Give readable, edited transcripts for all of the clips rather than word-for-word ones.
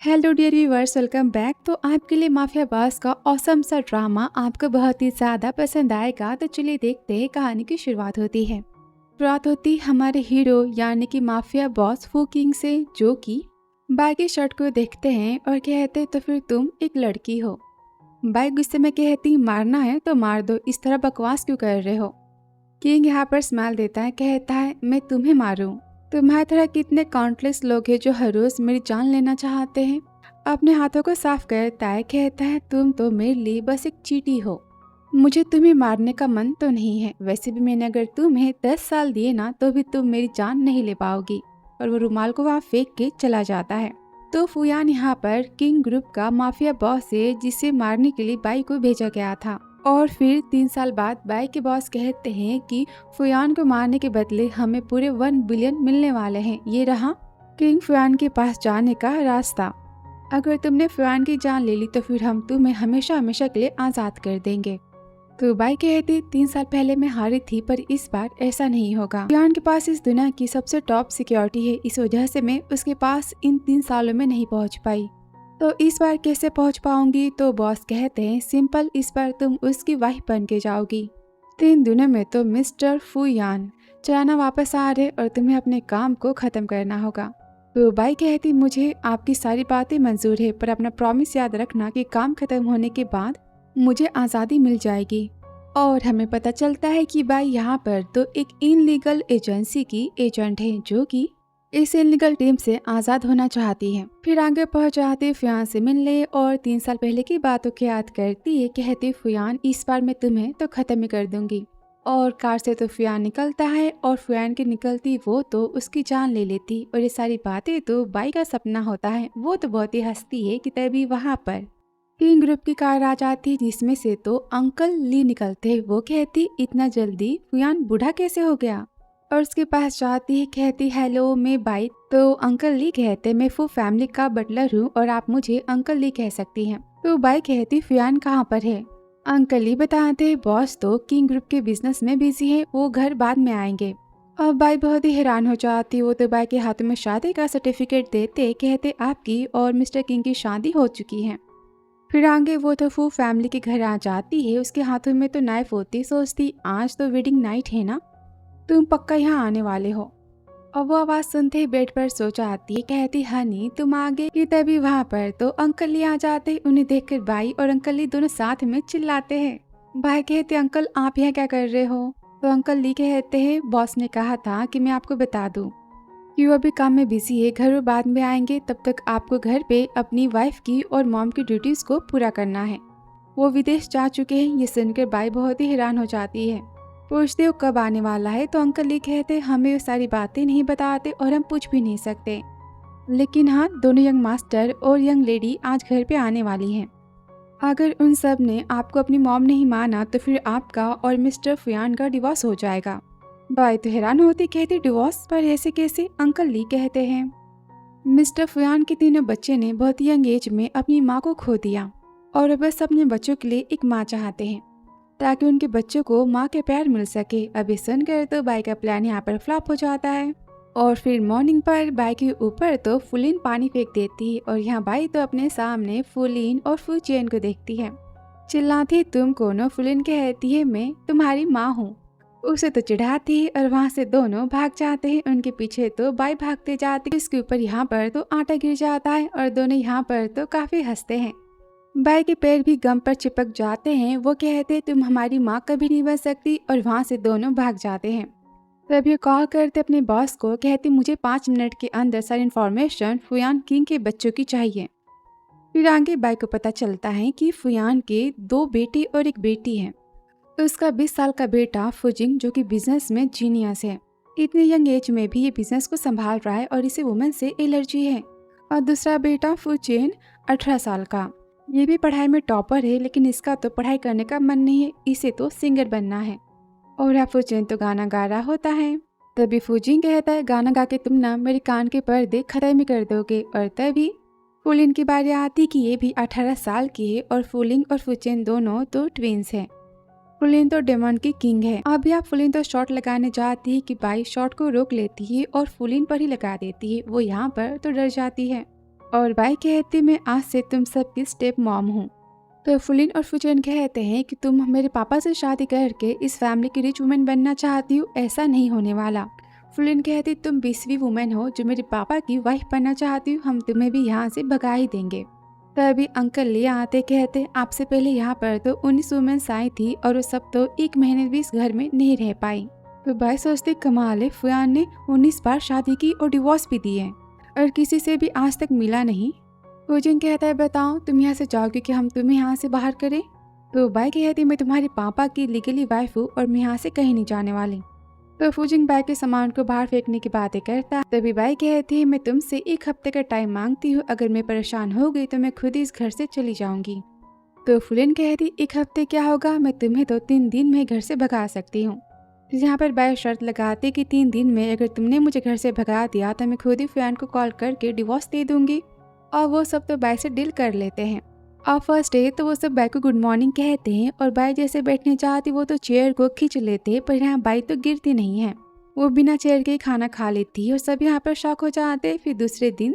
Hello dear viewers, welcome back. तो आपके लिए माफिया बॉस का औसम सा ड्रामा आपको बहुत ही ज़्यादा पसंद आएगा। तो चलिए देखते हैं कहानी की शुरुआत होती है। शुरुआत होती हमारे हीरो यानी कि माफिया बॉस फू किंग से, जो कि बाई की शर्ट को देखते हैं और कहते तो फिर तुम एक लड़की हो। बाई गुस्से में कहती मारना है तो मार दो, इस तरह बकवास क्यों कर रहे हो। किंग यहाँ पर स्माइल देता है, कहता है मैं तुम्हें मारूं। तुम्हारी तरह कितने काउंटलेस लोग हैं जो हर रोज मेरी जान लेना चाहते हैं। अपने हाथों को साफ करता है, कहता है तुम तो मेरे लिए बस एक चींटी हो। मुझे तुम्हें मारने का मन तो नहीं है, वैसे भी मैंने अगर तुम्हें 10 साल दिए ना तो भी तुम मेरी जान नहीं ले पाओगी। और वो रुमाल को वहाँ फेंक के चला जाता है। तो फुयान यहाँ पर किंग ग्रुप का माफिया बॉस है, जिसे मारने के लिए बाई को भेजा गया था। और फिर 3 साल बाद बाई के बॉस कहते हैं कि फुयान को मारने के बदले हमें पूरे 1 बिलियन मिलने वाले हैं। ये रहा किंग फुयान के पास जाने का रास्ता। अगर तुमने फुयान की जान ले ली तो फिर हम तुम्हें हमेशा हमेशा के लिए आज़ाद कर देंगे। तो बाई कहती 3 साल पहले मैं हारी थी, पर इस बार ऐसा नहीं होगा। फुयान के पास इस दुनिया की सबसे टॉप सिक्योरिटी है, इस वजह से मैं उसके पास इन 3 सालों में नहीं पहुंच पाई। तो इस बार कैसे पहुंच पाऊंगी। तो बॉस कहते हैं सिंपल, इस बार तुम उसकी वाइफ बन के जाओगी। 3 दिनों में तो मिस्टर फुयान चाइना वापस आ रहे और तुम्हें अपने काम को खत्म करना होगा। तो बाई कहती मुझे आपकी सारी बातें मंजूर है, पर अपना प्रॉमिस याद रखना कि काम खत्म होने के बाद मुझे आज़ादी मिल जाएगी। और हमें पता चलता है कि बाई यहाँ पर तो एक इनलीगल एजेंसी की एजेंट है, जो कि इस इलीगल टीम से आज़ाद होना चाहती है। फिर आगे पहुंच जाती फुयान से मिलने और 3 साल पहले की बातों को याद करती है। कहती फुयान इस बार मैं तुम्हें तो खत्म ही कर दूंगी। और कार से तो फुयान निकलता है और फुयान की निकलती वो तो उसकी जान ले लेती। और ये सारी बातें तो बाई का सपना होता है। वो तो बहुत ही हंसती है कि तभी वहाँ पर किंग ग्रुप की कार आ जाती, जिसमें से तो अंकल ली निकलते। वो कहती इतना जल्दी फुयान बूढ़ा कैसे हो गया। और उसके पास जाती है, कहती हेलो मैं बाई। तो अंकल ली कहते मैं फू फैमिली का बटलर हूँ और आप मुझे अंकल ली कह सकती हैं। तो बाई कहती फुयान कहाँ पर है। अंकल ली बताते बॉस तो किंग ग्रुप के बिजनेस में बिजी है, वो घर बाद में आएंगे। और बाई बहुत ही हैरान हो जाती। वो तो बाई के हाथों में शादी का सर्टिफिकेट देते, कहते आपकी और मिस्टर किंग की शादी हो चुकी है। फिर आगे वो तो फू फैमिली के घर आ जाती है, उसके हाथों में तो नाइफ होती। सोचती आज तो वेडिंग नाइट है ना, तुम पक्का यहाँ आने वाले हो। और वो आवाज सुनते ही बेड पर सो जाती है, कहती हनी तुम आ गए। कि तभी वहाँ पर तो अंकल ली आ जाते। उन्हें देखकर बाई और अंकल ली दोनों साथ में चिल्लाते हैं। बाई कहते अंकल आप यहाँ क्या कर रहे हो। तो अंकल ली कहते हैं बॉस ने कहा था कि मैं आपको बता दूं कि वो अभी काम में बिजी है, घर में बाद में आएंगे, तब तक आपको घर पे अपनी वाइफ की और मॉम की ड्यूटीज को पूरा करना है। वो विदेश जा चुके हैं। ये सुनकर बाई बहुत ही हैरान हो जाती है। पूछते हो कब आने वाला है। तो अंकल ली कहते हमें वो सारी बातें नहीं बताते और हम पूछ भी नहीं सकते, लेकिन हाँ दोनों यंग मास्टर और यंग लेडी आज घर पे आने वाली हैं। अगर उन सब ने आपको अपनी मॉम नहीं माना तो फिर आपका और मिस्टर फुयान का डिवोर्स हो जाएगा। बाई तो हैरान होती, कहती डिवोर्स पर ऐसे कैसे। अंकल ली कहते हैं मिस्टर फुयान के तीनों बच्चे ने बहुत यंग एज में अपनी माँ को खो दिया और बस अपने बच्चों के लिए एक माँ चाहते हैं, ताकि उनके बच्चों को माँ के प्यार मिल सके। अभी सुनकर तो बाई का प्लान यहाँ पर फ्लॉप हो जाता है। और फिर मॉर्निंग पर बाई के ऊपर तो फुलिन पानी फेंक देती है और यहाँ बाई तो अपने सामने फुलिन और फू चेन को देखती है। चिल्लाती तुम कौन हो। फुलिन कहती है मैं तुम्हारी माँ हूँ। उसे तो चिढ़ाती है और वहाँ से दोनों भाग जाते हैं। उनके पीछे तो बाई भागते जाती है। इसके ऊपर यहाँ पर तो आटा गिर जाता है और दोनों यहाँ पर तो काफी हंसते हैं। बाई के पैर भी गम पर चिपक जाते हैं। वो कहते तुम हमारी माँ कभी नहीं बन सकती और वहाँ से दोनों भाग जाते हैं। तभी कॉल करते अपने बॉस को, कहती मुझे 5 मिनट के अंदर सारी इन्फॉर्मेशन फुयान किंग के बच्चों की चाहिए। फिर आगे बाई को पता चलता है कि फुयान के 2 बेटे और एक बेटी है। तो उसका 20 साल का बेटा फुजिंग, जो कि बिजनेस में जीनियस है, इतने यंग एज में भी ये बिजनेस को संभाल रहा है और इसे वुमेन से एलर्जी है। और दूसरा बेटा फुचेन 18 साल का, ये भी पढ़ाई में टॉपर है, लेकिन इसका तो पढ़ाई करने का मन नहीं है, इसे तो सिंगर बनना है। और फुजिन तो गाना गा रहा होता है। तभी फुजिन कहता है गाना गा के तुम ना मेरे कान के पर्दे खत्म कर दोगे। और तभी फुलिन की बारी आती कि ये भी 18 साल की है और फुलिंग और फुचेन दोनों तो ट्विंस हैं। फुलिन तो डेमन की किंग है। अभी आप फुलिन तो शॉट लगाने जाती है कि बाई शॉट को रोक लेती है और फुलिन पर ही लगा देती है। वो यहाँ पर तो डर जाती है। और बाई कहती मैं आज से तुम सबकी स्टेप मॉम हूँ। तो फुलिन और फुचेन कहते हैं कि तुम मेरे पापा से शादी करके इस फैमिली की रिच वुमेन बनना चाहती हो, ऐसा नहीं होने वाला। फुलिन कहती तुम 20वीं वुमेन हो जो मेरे पापा की वाइफ बनना चाहती हो, हम तुम्हें भी यहाँ से भगा ही देंगे। तभी अंकल ले आते कहते आपसे पहले यहाँ पर तो 19 वुमेन्स आई थी और वो सब तो 1 महीने भी इस घर में नहीं रह पाई। तो बाई सोचती कमाल है, फुयान ने 19 बार शादी की और डिवोर्स भी दिए और किसी से भी आज तक मिला नहीं। फुजिन कहता है बताओ तुम यहाँ से जाओगे कि हम तुम्हें यहाँ से बाहर करें। तो बाई कहती मैं तुम्हारे पापा की लीगली वाइफ हूँ और मैं यहाँ से कहीं नहीं जाने वाली। तो फुजिन बाई के सामान को बाहर फेंकने की बातें करता। तभी बाई कहती है मैं तुमसे 1 हफ्ते का टाइम मांगती हूँ, अगर मैं परेशान हो गई तो मैं खुद ही इस घर से चली जाऊंगी। तो फुलिन कहती 1 हफ्ते क्या होगा, मैं तुम्हें तो 3 दिन में घर से भगा सकती हूँ। यहाँ पर बाई शर्त लगाती कि 3 दिन में अगर तुमने मुझे घर से भगा दिया तो मैं खुद ही फुयान को कॉल करके डिवोर्स दे दूंगी। और वो सब तो बाई से डील कर लेते हैं। और फर्स्ट डे तो वो सब बाई को गुड मॉर्निंग कहते हैं और बाई जैसे बैठने चाहती वो तो चेयर को खींच लेते, पर यहाँ बाई तो गिरती नहीं है, वो बिना चेयर के खाना खा लेती है और सब यहाँ पर शॉक हो जाते। फिर दूसरे दिन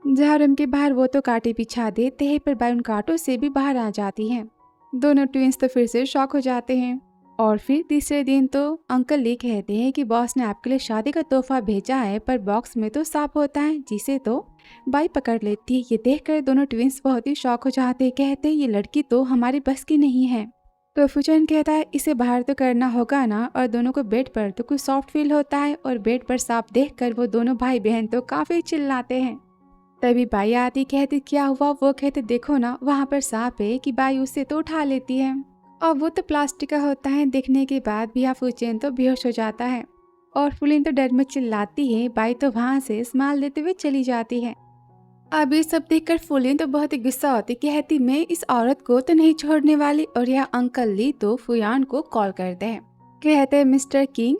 जहाँ रूम के बाहर वो तो कांटे बिछा देते हैं, पर बाई उन कांटों से भी बाहर आ जाती है। दोनों ट्विंस तो फिर से शॉक हो जाते हैं। और फिर तीसरे दिन तो अंकल ली कहते हैं कि बॉस ने आपके लिए शादी का तोहफा भेजा है, पर बॉक्स में तो सांप होता है जिसे तो बाई पकड़ लेती है। ये देखकर दोनों ट्विंस बहुत ही शॉक हो जाते हैं, कहते हैं ये लड़की तो हमारी बस की नहीं है। तो फुचन कहता है इसे बाहर तो करना होगा ना, और दोनों को बेड पर तो कुछ सॉफ्ट फील होता है और बेड पर सांप देखकर वो दोनों भाई बहन तो काफी चिल्लाते हैं। तभी बाई आती, कहती क्या हुआ, वो कहते देखो ना वहाँ पर सांप है, कि बाई उसे तो उठा लेती है और वो तो प्लास्टिक का होता है। देखने के बाद भी फुचेन तो बेहोश हो जाता है और फुलिन तो डर में चिल्लाती है। बाई तो वहाँ से स्माइल देते हुए चली जाती है। अब ये सब देखकर फुलिन तो बहुत ही गुस्सा होती, कहती मैं इस औरत को तो नहीं छोड़ने वाली। और यह अंकल ली तो फुयान को कॉल करते हैं, कहते हैं मिस्टर किंग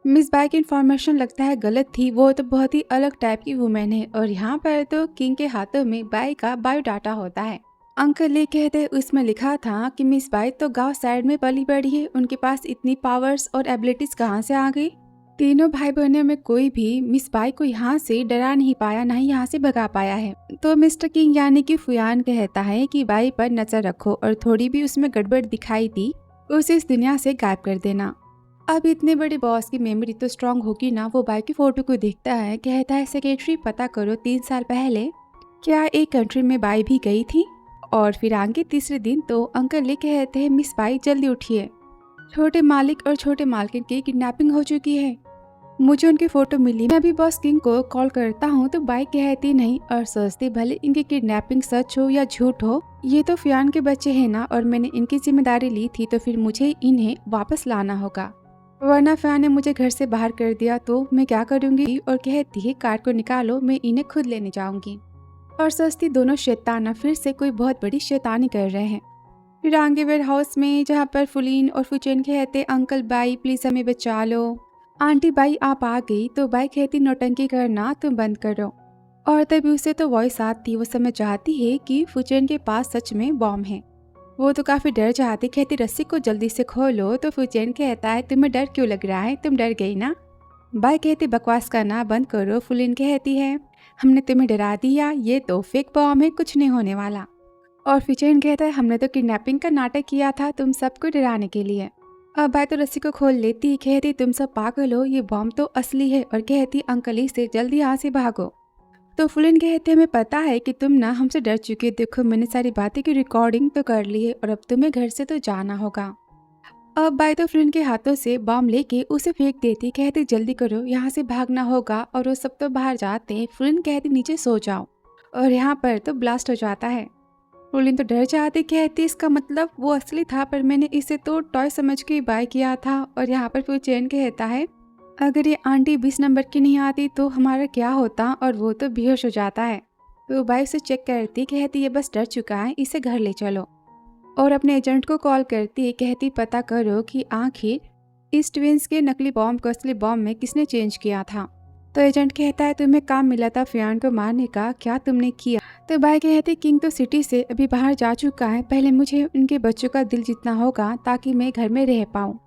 मिस बाई की इन्फॉर्मेशन लगता है गलत थी, वो तो बहुत ही अलग टाइप की वुमेन है। और यहाँ पर तो किंग के हाथों में बाई का बायोडाटा होता है। अंकल ली कहते उसमें लिखा था कि मिस बाई तो गांव साइड में पली बड़ी है, उनके पास इतनी पावर्स और एबिलिटीज कहाँ से आ गई। तीनों भाई बहनों में कोई भी मिस बाई को यहाँ से डरा नहीं पाया, ना ही यहाँ से भगा पाया है। तो मिस्टर किंग यानी कि फुयान कहता है कि बाई पर नजर रखो और थोड़ी भी उसमें गड़बड़ दिखाई दी उसे इस दुनिया से गायब कर देना। अब इतने बड़े बॉस की मेमोरी तो स्ट्रांग होगी ना। वो बाई की फोटो को देखता है, कहता है सेक्रेटरी पता करो 3 साल पहले क्या एक कंट्री में बाई भी गई थी। और फिर आगे तीसरे दिन तो अंकल ले कहते हैं मिस बाई जल्दी उठिए, छोटे मालिक और छोटे मालकिन की किडनैपिंग हो चुकी है, मुझे उनकी फोटो मिली, मैं अभी बॉस किंग को कॉल करता हूँ। तो बाई कहती नहीं और सोचती भले इनकी किडनैपिंग सच हो या झूठ हो, ये तो फुयान के बच्चे हैं ना और मैंने इनकी जिम्मेदारी ली थी, तो फिर मुझे इन्हें वापस लाना होगा, वरना फुयान ने मुझे घर से बाहर कर दिया तो मैं क्या करूँगी। और कहती है कार्ड को निकालो, मैं इन्हें खुद लेने जाऊंगी। और सोचती दोनों शैताना फिर से कोई बहुत बड़ी शैतानी कर रहे हैं। फिर आगे वेयर हाउस में जहाँ पर फुलिन और फुचेन कहते अंकल बाई प्लीज हमें बचा लो। आंटी बाई आप आ गई। तो बाई कहती नौटंकी करना तुम बंद करो। और तभी उसे तो वॉइस आती, वो समझ चाहती है कि फुचेन के पास सच में बॉम्ब है। वो तो काफी डर जाती, कहती रस्सी को जल्दी से खोलो। तो फुचेन कहता है तुम्हें डर क्यों लग रहा है, तुम डर गई ना। बाई कहती बकवास करना बंद करो। फुलिन कहती है हमने तुम्हें डरा दिया, ये तो फेक बॉम्ब है, कुछ नहीं होने वाला। और फुचेन कहता है हमने तो किडनैपिंग का नाटक किया था तुम सबको डराने के लिए। अब बाई तो रस्सी को खोल लेती, कहती तुम सब पागल हो, ये बॉम्ब तो असली है। और कहती अंकल ही से जल्दी यहाँ से भागो। तो फुलिन कहते हमें पता है कि तुम ना हमसे डर चुके, देखो मैंने सारी बातें की रिकॉर्डिंग तो कर ली है और अब तुम्हें घर से तो जाना होगा। अब बाई तो फुलिन के हाथों से बॉम्ब लेके उसे फेंक देती, कहती जल्दी करो यहाँ से भागना होगा। और वो सब तो बाहर जाते हैं। फुलिन कहती नीचे सो जाओ और यहाँ पर तो ब्लास्ट हो जाता है। फुलिन तो डर जाती, कहती इसका मतलब वो असली था, पर मैंने इसे तो टॉय समझ के बाय किया था। और यहाँ पर फुचेन कहता है अगर ये आंटी 20 नंबर की नहीं आती तो हमारा क्या होता। और वो तो बेहोश हो जाता है। तो बाई उसे चेक करती, कहती ये बस डर चुका है, इसे घर ले चलो। और अपने एजेंट को कॉल करती, कहती पता करो कि आखिर इस ट्विंस के नकली बॉम्ब को असली बॉम्ब में किसने चेंज किया था। तो एजेंट कहता है तुम्हें काम मिला था फुयान को मारने का, क्या तुमने किया। तो बाई कहती किंग तो सिटी से अभी बाहर जा चुका है, पहले मुझे उनके बच्चों का दिल जीतना होगा ताकि मैं घर में रह पाऊँ।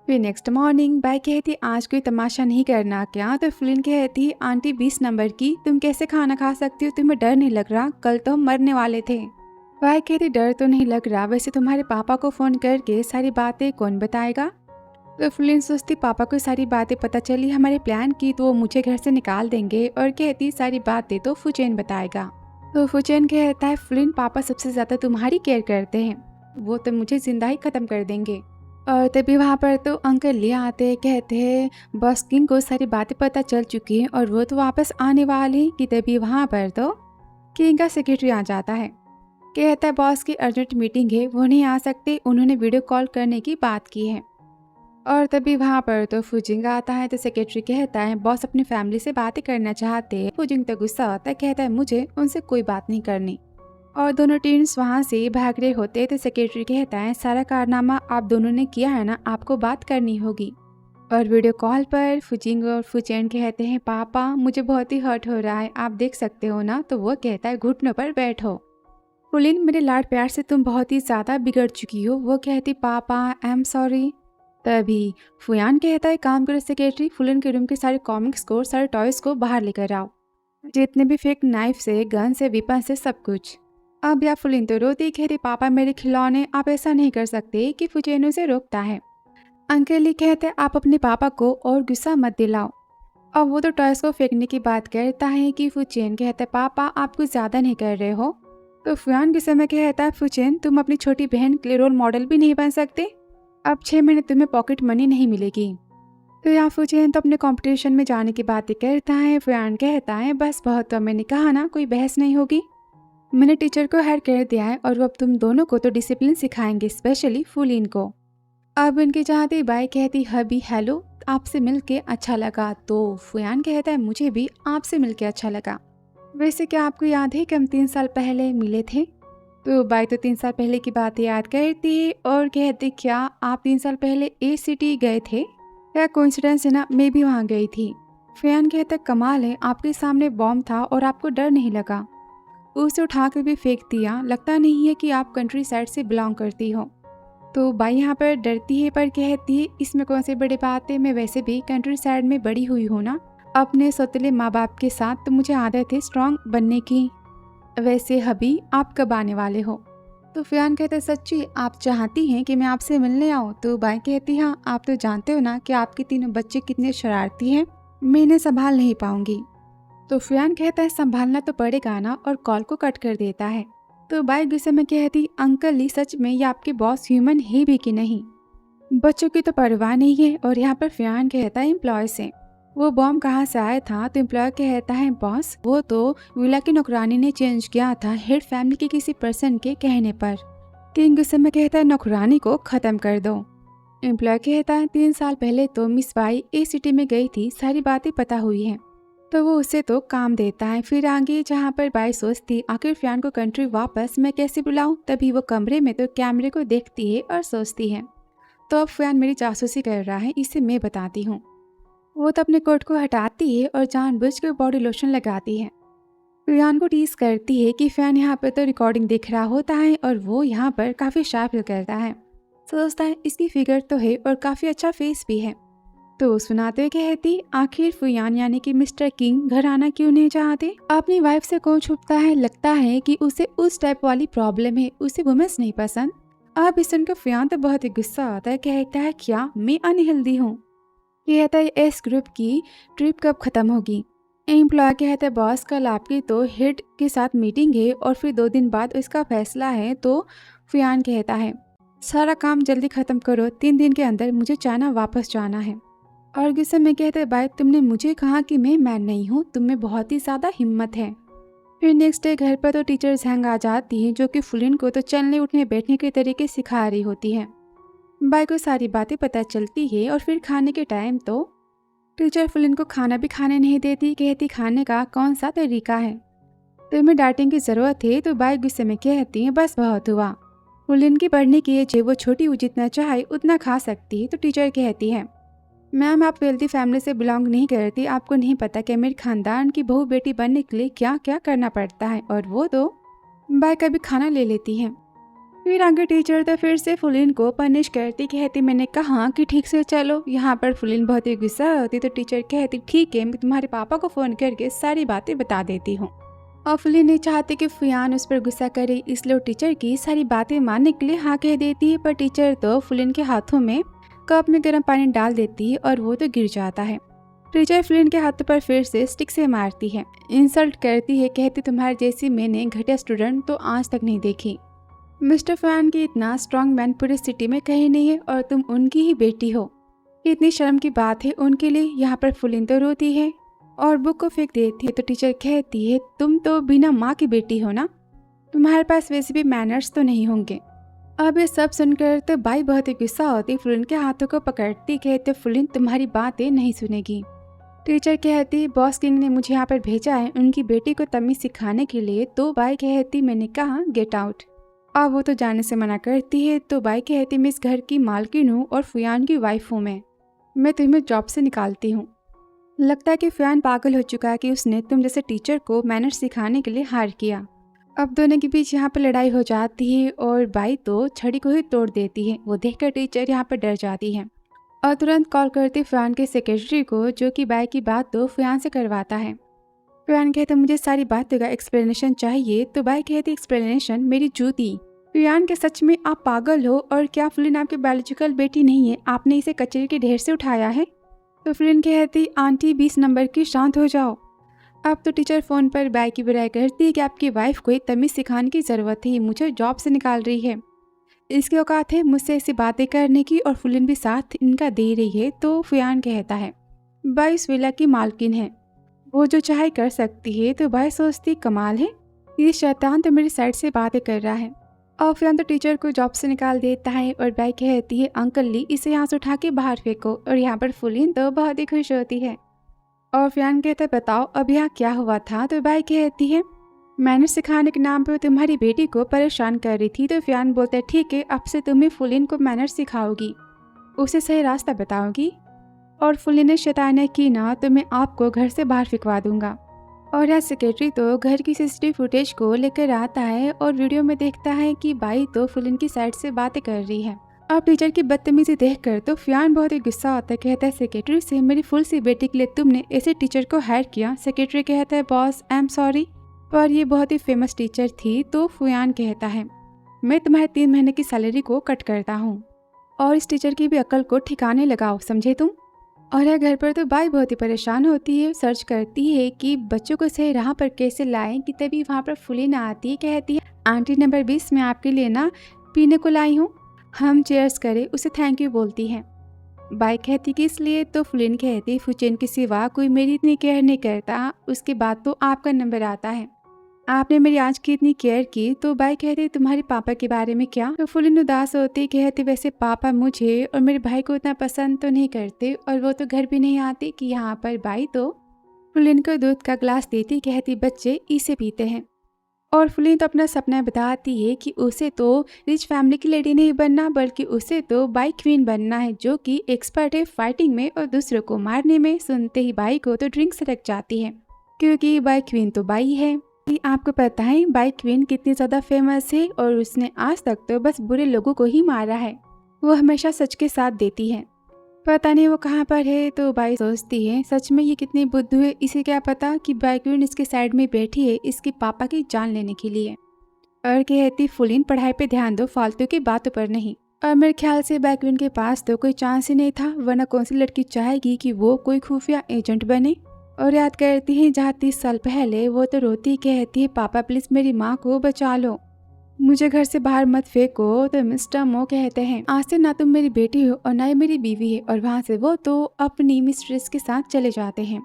फिर नेक्स्ट मॉर्निंग बाई कहती आज कोई तमाशा नहीं करना क्या, तो फ्लिन कहती आंटी 20 नंबर की, तुम कैसे खाना खा सकती हो, तुम्हें डर नहीं लग रहा, कल तो हम मरने वाले थे। बाई कहती डर तो नहीं लग रहा, वैसे तुम्हारे पापा को फ़ोन करके सारी बातें कौन बताएगा। तो फ्लिन सोचती पापा को सारी बातें पता चली हमारे प्लान की तो वो मुझे घर से निकाल देंगे, और कहती सारी बातें तो फुचेन बताएगा। तो फुचेन कहता है फ्लिन पापा सबसे ज़्यादा तुम्हारी केयर करते हैं, वो तो मुझे जिंदा ही ख़त्म कर देंगे। और तभी वहाँ पर तो अंकल ले आते, कहते हैं बॉस किंग को सारी बातें पता चल चुकी हैं और वो तो वापस आने वाले हैं कि तभी वहाँ पर तो किंग का सेक्रेटरी आ जाता है। कहता है बॉस की अर्जेंट मीटिंग है, वो नहीं आ सकते, उन्होंने वीडियो कॉल करने की बात की है। और तभी वहाँ पर तो फुजिंग आता है, तो सेक्रेटरी कहता है बॉस अपनी फैमिली से बातें करना चाहते हैं। फुजिंग तो गुस्सा होता है, कहता है मुझे उनसे कोई बात नहीं करनी। और दोनों टीम्स वहाँ से भाग रहे होते, तो सेक्रेटरी कहता है सारा कारनामा आप दोनों ने किया है ना, आपको बात करनी होगी। और वीडियो कॉल पर फुजिंग और फुचेन कहते हैं पापा मुझे बहुत ही हर्ट हो रहा है, आप देख सकते हो ना। तो वो कहता है घुटनों पर बैठो। फुलिन मेरे लाड प्यार से तुम बहुत ही ज़्यादा बिगड़ चुकी हो। वो कहती पापा आई एम सॉरी। तभी फुयान कहता है काम करो सेक्रेटरी, फुलिन के रूम के सारे कॉमिक्स को, सारे टॉयज़ को बाहर लेकर आओ, जितने भी फेक नाइफ से, गन से, वेपन से, सब कुछ। अब या फुलिन तो रोती कहती पापा मेरे खिलौने, आप ऐसा नहीं कर सकते, कि फुचेन उसे रोकता है। अंकल ही कहते आप अपने पापा को और गुस्सा मत दिलाओ। अब वो तो टॉयज़ को फेंकने की बात करता है कि फुचेन कहता है पापा आप कुछ ज़्यादा नहीं कर रहे हो। तो फुयान गुस्से में कहता है फुचेन तुम अपनी छोटी बहन के लिए रोल मॉडल भी नहीं बन सकते, अब 6 महीने तुम्हें पॉकेट मनी नहीं मिलेगी। तो यहाँ फुचेन तो अपने कंपटीशन में जाने की बातें करता है। फुयान कहता है बस बहुत, तो मैंने कहा ना कोई बहस नहीं होगी, मैंने टीचर को हायर कर दिया है और वो अब तुम दोनों को तो डिसिप्लिन सिखाएंगे, स्पेशली फुलिन को। अब इनकी चाहती बाई कहती हबी हेलो, आपसे मिलके अच्छा लगा। तो फुयान कहता है मुझे भी आपसे मिलके अच्छा लगा, वैसे क्या आपको याद है कि हम 3 साल पहले मिले थे। तो बाई तो 3 साल पहले की बात याद करती है और कहती क्या आप 3 साल पहले ए सिटी गए थे, क्या कोइंसिडेंस है ना, मैं भी वहाँ गई थी। फुयान कहता कमाल है, आपके सामने बॉम्ब था और आपको डर नहीं लगा, उसे उठा कर भी फेंक दिया, लगता नहीं है कि आप कंट्री साइड से बिलोंग करती हो। तो बाई यहाँ पर डरती है पर कहती है इसमें कौन सी बड़ी बात है, मैं वैसे भी कंट्री साइड में बड़ी हुई हूँ ना अपने सौतेले माँ बाप के साथ, तो मुझे आदत है स्ट्रांग बनने की। वैसे हबी आप कब आने वाले हो। तो फुयान कहते सच्ची आप चाहती हैं कि मैं आपसे मिलने आऊँ। तो बाई कहती हाँ, आप तो जानते हो ना कि आपके तीनों बच्चे कितने शरारती हैं, मैं इन्हें संभाल नहीं पाऊंगी। तो फुयान कहता है संभालना तो पड़ेगा ना, और कॉल को कट कर देता है। तो बाई गुस्से में कहती अंकल ली सच में ये आपके बॉस ह्यूमन है भी कि नहीं, बच्चों की तो परवाह नहीं है। और यहाँ पर फुयान कहता है एम्प्लॉय से वो बॉम्ब कहाँ से आया था। तो एम्प्लॉय कहता है बॉस वो तो विला की नौकरानी ने चेंज किया था हेड फैमिली के किसी पर्सन के कहने पर। किंग गुस्से में कहता है नौकरानी को खत्म कर दो। एम्प्लॉय कहता है 3 साल पहले तो मिस बाई ए सिटी में गई थी, सारी बातें पता हुई हैं। तो वो उसे तो काम देता है। फिर आगे जहाँ पर बाई सोचती आखिर फुयान को कंट्री वापस मैं कैसे बुलाऊं, तभी वो कमरे में तो कैमरे को देखती है और सोचती है तो अब फुयान मेरी जासूसी कर रहा है, इसे मैं बताती हूँ। वो तो अपने कोट को हटाती है और जानबूझकर बॉडी लोशन लगाती है। फुयान को टीज करती है कि फैन यहाँ पर तो रिकॉर्डिंग देख रहा होता है और वो यहाँ पर काफ़ी शार्प फील करता है, सोचता है इसकी फिगर तो है और काफ़ी अच्छा फेस भी है। तो सुनाते हुए कहती आखिर फुयान यानी कि मिस्टर किंग घर आना क्यों नहीं चाहते, अपनी वाइफ से कौन छुपता है, लगता है कि उसे उस टाइप वाली प्रॉब्लम है, उसे वुमेन्स नहीं पसंद। अब इस सुनकर फुयान तो बहुत ही गुस्सा आता है, कहता है क्या मैं अनहेल्दी हूँ। कहता है एस ग्रुप की ट्रिप कब खत्म होगी। एम्प्लॉय कहता है बॉस कल आपकी तो हेड के साथ मीटिंग है और फिर 2 दिन बाद इसका फैसला है। तो फुयान कहता है सारा काम जल्दी खत्म करो, 3 दिन के अंदर मुझे चाइना वापस जाना है। और गुस्से में कहते हैं भाई तुमने मुझे कहा कि मैं मैन नहीं हूँ, तुम में बहुत ही ज़्यादा हिम्मत है। फिर नेक्स्ट डे घर पर तो टीचर हैंग आ जाती हैं जो कि फुलिन को तो चलने उठने बैठने के तरीके सिखा रही होती है। बाई को सारी बातें पता चलती है और फिर खाने के टाइम तो टीचर फुलिन को खाना भी खाने नहीं देती, कहती खाने का कौन सा तरीका है, तुम्हें डांटने की ज़रूरत है। तो बाई गुस्से में कहती है बस बहुत हुआ, फुलिन की पढ़ने की एज है, वो छोटी वो जितना चाहे उतना खा सकती है। तो टीचर कहती है मैम आप वेल्दी फैमिली से बिलोंग नहीं करती, आपको नहीं पता कि मेरे खानदान की बहू बेटी बनने के लिए क्या क्या करना पड़ता है। और वो तो बाई का भी खाना ले लेती है। फिर आगे टीचर तो फिर से फुलिन को पनिश करती, कहती मैंने कहा कि ठीक से चलो। यहाँ पर फुलिन बहुत ही गुस्सा होती तो टीचर कहती ठीक है, मैं तुम्हारे पापा को फ़ोन करके सारी बातें बता देती हूँ। और फुलिन नहीं चाहती कि फुयान उस पर गुस्सा करे, इसलिए टीचर की सारी बातें मानने के लिए हाँ कह देती है। पर टीचर तो फुलिन के हाथों में कप में गर्म पानी डाल देती है और वो तो गिर जाता है। टीचर फुलिन के हाथों पर फिर से स्टिक से मारती है, इंसल्ट करती है, कहती तुम्हारे जैसी मैंने घटिया स्टूडेंट तो आज तक नहीं देखी। मिस्टर फुयान की इतना स्ट्रॉन्ग मैन पूरी सिटी में कहीं नहीं है और तुम उनकी ही बेटी हो। इतनी शर्म की बात है उनके लिए। यहाँ पर फुलिन तो रोती है और बुक को फेंक देती है। तो टीचर कहती है तुम तो बिना माँ की बेटी हो ना, तुम्हारे पास वैसे भी मैनर्स तो नहीं होंगे। अब ये सब सुनकर तो बाई बहुत ही गुस्सा होती, फुलिन के हाथों को पकड़ती, कहते फुलिन तुम्हारी बातें नहीं सुनेगी। टीचर कहती बॉस किंग ने मुझे यहाँ पर भेजा है उनकी बेटी को तमीज सिखाने के लिए। तो बाई कहती मैंने कहा गेट आउट। अब वो तो जाने से मना करती है। तो बाई कहती मैं इस घर की मालकिन हूँ और फुयान की वाइफ हूँ। मैं तुम्हें जॉब से निकालती हूँ। लगता है कि फुयान पागल हो चुका है कि उसने तुम जैसे टीचर को मैनर्स सिखाने के लिए हायर किया। अब दोनों के बीच यहाँ पर लड़ाई हो जाती है और बाई तो छड़ी को ही तोड़ देती है। वो देखकर टीचर यहाँ पर डर जाती है और तुरंत कॉल करती फुयान के सेक्रेटरी को, जो कि बाई की बात तो फुयान से करवाता है। फुयान कहते मुझे सारी बातों का एक्सप्लेनेशन चाहिए। तो बाई कहती एक्सप्लेनेशन मेरी जूती। फुयान के सच में आप पागल हो और क्या फुलिन आपकी बायोलॉजिकल बेटी नहीं है? आपने इसे कचरे के ढेर से उठाया है। तो फुलिन कहती आंटी 20 नंबर की, शांत हो जाओ। अब तो टीचर फ़ोन पर बाई की बुराई करती है कि आपकी वाइफ को तमीज़ सिखाने की ज़रूरत है, मुझे जॉब से निकाल रही है। इसकी औकात है मुझसे ऐसी बातें करने की और फुलिन भी साथ इनका दे रही है। तो फुयान कहता है बाई इस विला की मालकिन है, वो जो चाहे कर सकती है। तो बाई सोचती कमाल है, ये शैतान तो मेरी साइड से बातें कर रहा है। और फुयान तो टीचर को जॉब से निकाल देता है और बाई कहती है अंकल ली इसे यहाँ से उठा के बाहर फेंको। और यहाँ पर फुलिन तो बहुत ही खुश होती है और फुयान कहता है बताओ अब यहाँ क्या हुआ था। तो बाई कहती है मैंने सिखाने के नाम पर तुम्हारी बेटी को परेशान कर रही थी। तो फुयान बोलता है ठीक है, अब से तुम्हें फुलिन को मैनर्स सिखाओगी, उसे सही रास्ता बताओगी और फुलिन ने शैतानी की ना तो मैं आपको घर से बाहर फेंकवा दूंगा। और यह सेक्रेटरी तो घर की सीसीटीवी फुटेज को लेकर आता है और वीडियो में देखता है कि बाई तो फुलिन की साइड से बातें कर रही है। अब टीचर की बदतमीजी देखकर तो फुयान बहुत ही गुस्सा होता है, कहता है सेक्रेटरी से मेरी फुल सी बेटी के लिए तुमने ऐसे टीचर को हायर किया। सेक्रेटरी कहता है बॉस आई एम सॉरी, पर ये बहुत ही फेमस टीचर थी। तो फुयान कहता है मैं तुम्हारे 3 महीने की सैलरी को कट करता हूँ और इस टीचर की भी अकल को ठिकाने लगाओ, समझे तुम। और यह घर पर तो बाई बहुत ही परेशान होती है, सर्च करती है कि बच्चों को सही राह पर कैसे लाएं कि तभी वहाँ पर फुलिन आती है, कहती है आंटी नंबर 20 मैं आपके लिए ना पीने को लाई हूँ, हम चेयर्स करें। उसे थैंक यू बोलती है। बाई कहती कि इसलिए। तो फुलिन कहती फुचेन के सिवा कोई मेरी इतनी केयर नहीं करता, उसके बाद तो आपका नंबर आता है, आपने मेरी आज की इतनी केयर की। तो बाई कहती तुम्हारे पापा के बारे में क्या। तो फुलिन उदास होती, कहती वैसे पापा मुझे और मेरे भाई को इतना पसंद तो नहीं करते और वो तो घर भी नहीं आती। कि यहाँ पर बाई तो फुलिन को दूध का ग्लास देती, कहती बच्चे इसे पीते हैं। और फुलिन तो अपना सपना बताती है कि उसे तो रिच फैमिली की लेडी नहीं बनना, बल्कि उसे तो बाई क्वीन बनना है, जो कि एक्सपर्ट है फाइटिंग में और दूसरों को मारने में। सुनते ही बाई को तो ड्रिंक से रख जाती है, क्योंकि बाई क्वीन तो बाई है। आपको पता है बाई क्वीन कितनी ज़्यादा फेमस है और उसने आज तक तो बस बुरे लोगों को ही मारा है, वो हमेशा सच के साथ देती है। पता नहीं वो कहाँ पर है। तो बाई सोचती है सच में ये कितनी बुद्धू है, इसे क्या पता कि बाई क्वीन इसके साइड में बैठी है इसके पापा की जान लेने के लिए। और कहती फुलिन पढ़ाई पे ध्यान दो, फालतू की बातों पर नहीं। और मेरे ख्याल से बाई क्वीन के पास तो कोई चांस ही नहीं था, वरना कौन सी लड़की चाहेगी कि वो कोई खुफिया एजेंट बने। और याद करती है जहाँ 30 साल पहले वो तो रोती कहती है पापा प्लीज़ मेरी माँ को बचा लो, मुझे घर से बाहर मत फेंको। तो मिस्टर मो कहते हैं आज से ना तुम मेरी बेटी हो और ना ही मेरी बीवी है। और वहाँ से वो तो अपनी मिस्ट्रेस के साथ चले जाते हैं।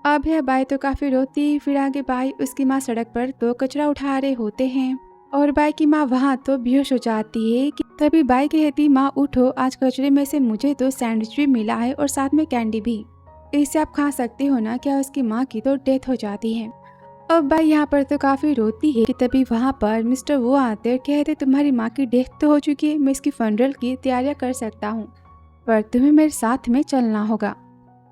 अब यह बाई तो काफ़ी रोती। फिर आगे बाई उसकी माँ सड़क पर तो कचरा उठा रहे होते हैं और बाई की माँ वहाँ तो बेहोश हो जाती है। कि तभी बाई कहती माँ उठो, आज कचरे में से मुझे तो सैंडविच भी मिला है और साथ में कैंडी भी, इसे आप खा सकते हो ना। क्या उसकी माँ की तो डेथ हो जाती है। अब बाई यहाँ पर तो काफ़ी रोती है कि तभी वहाँ पर मिस्टर वो आते और कहते तुम्हारी माँ की डेथ तो हो चुकी है, मैं इसकी फनरल की तैयारियाँ कर सकता हूँ, पर तुम्हें मेरे साथ में चलना होगा।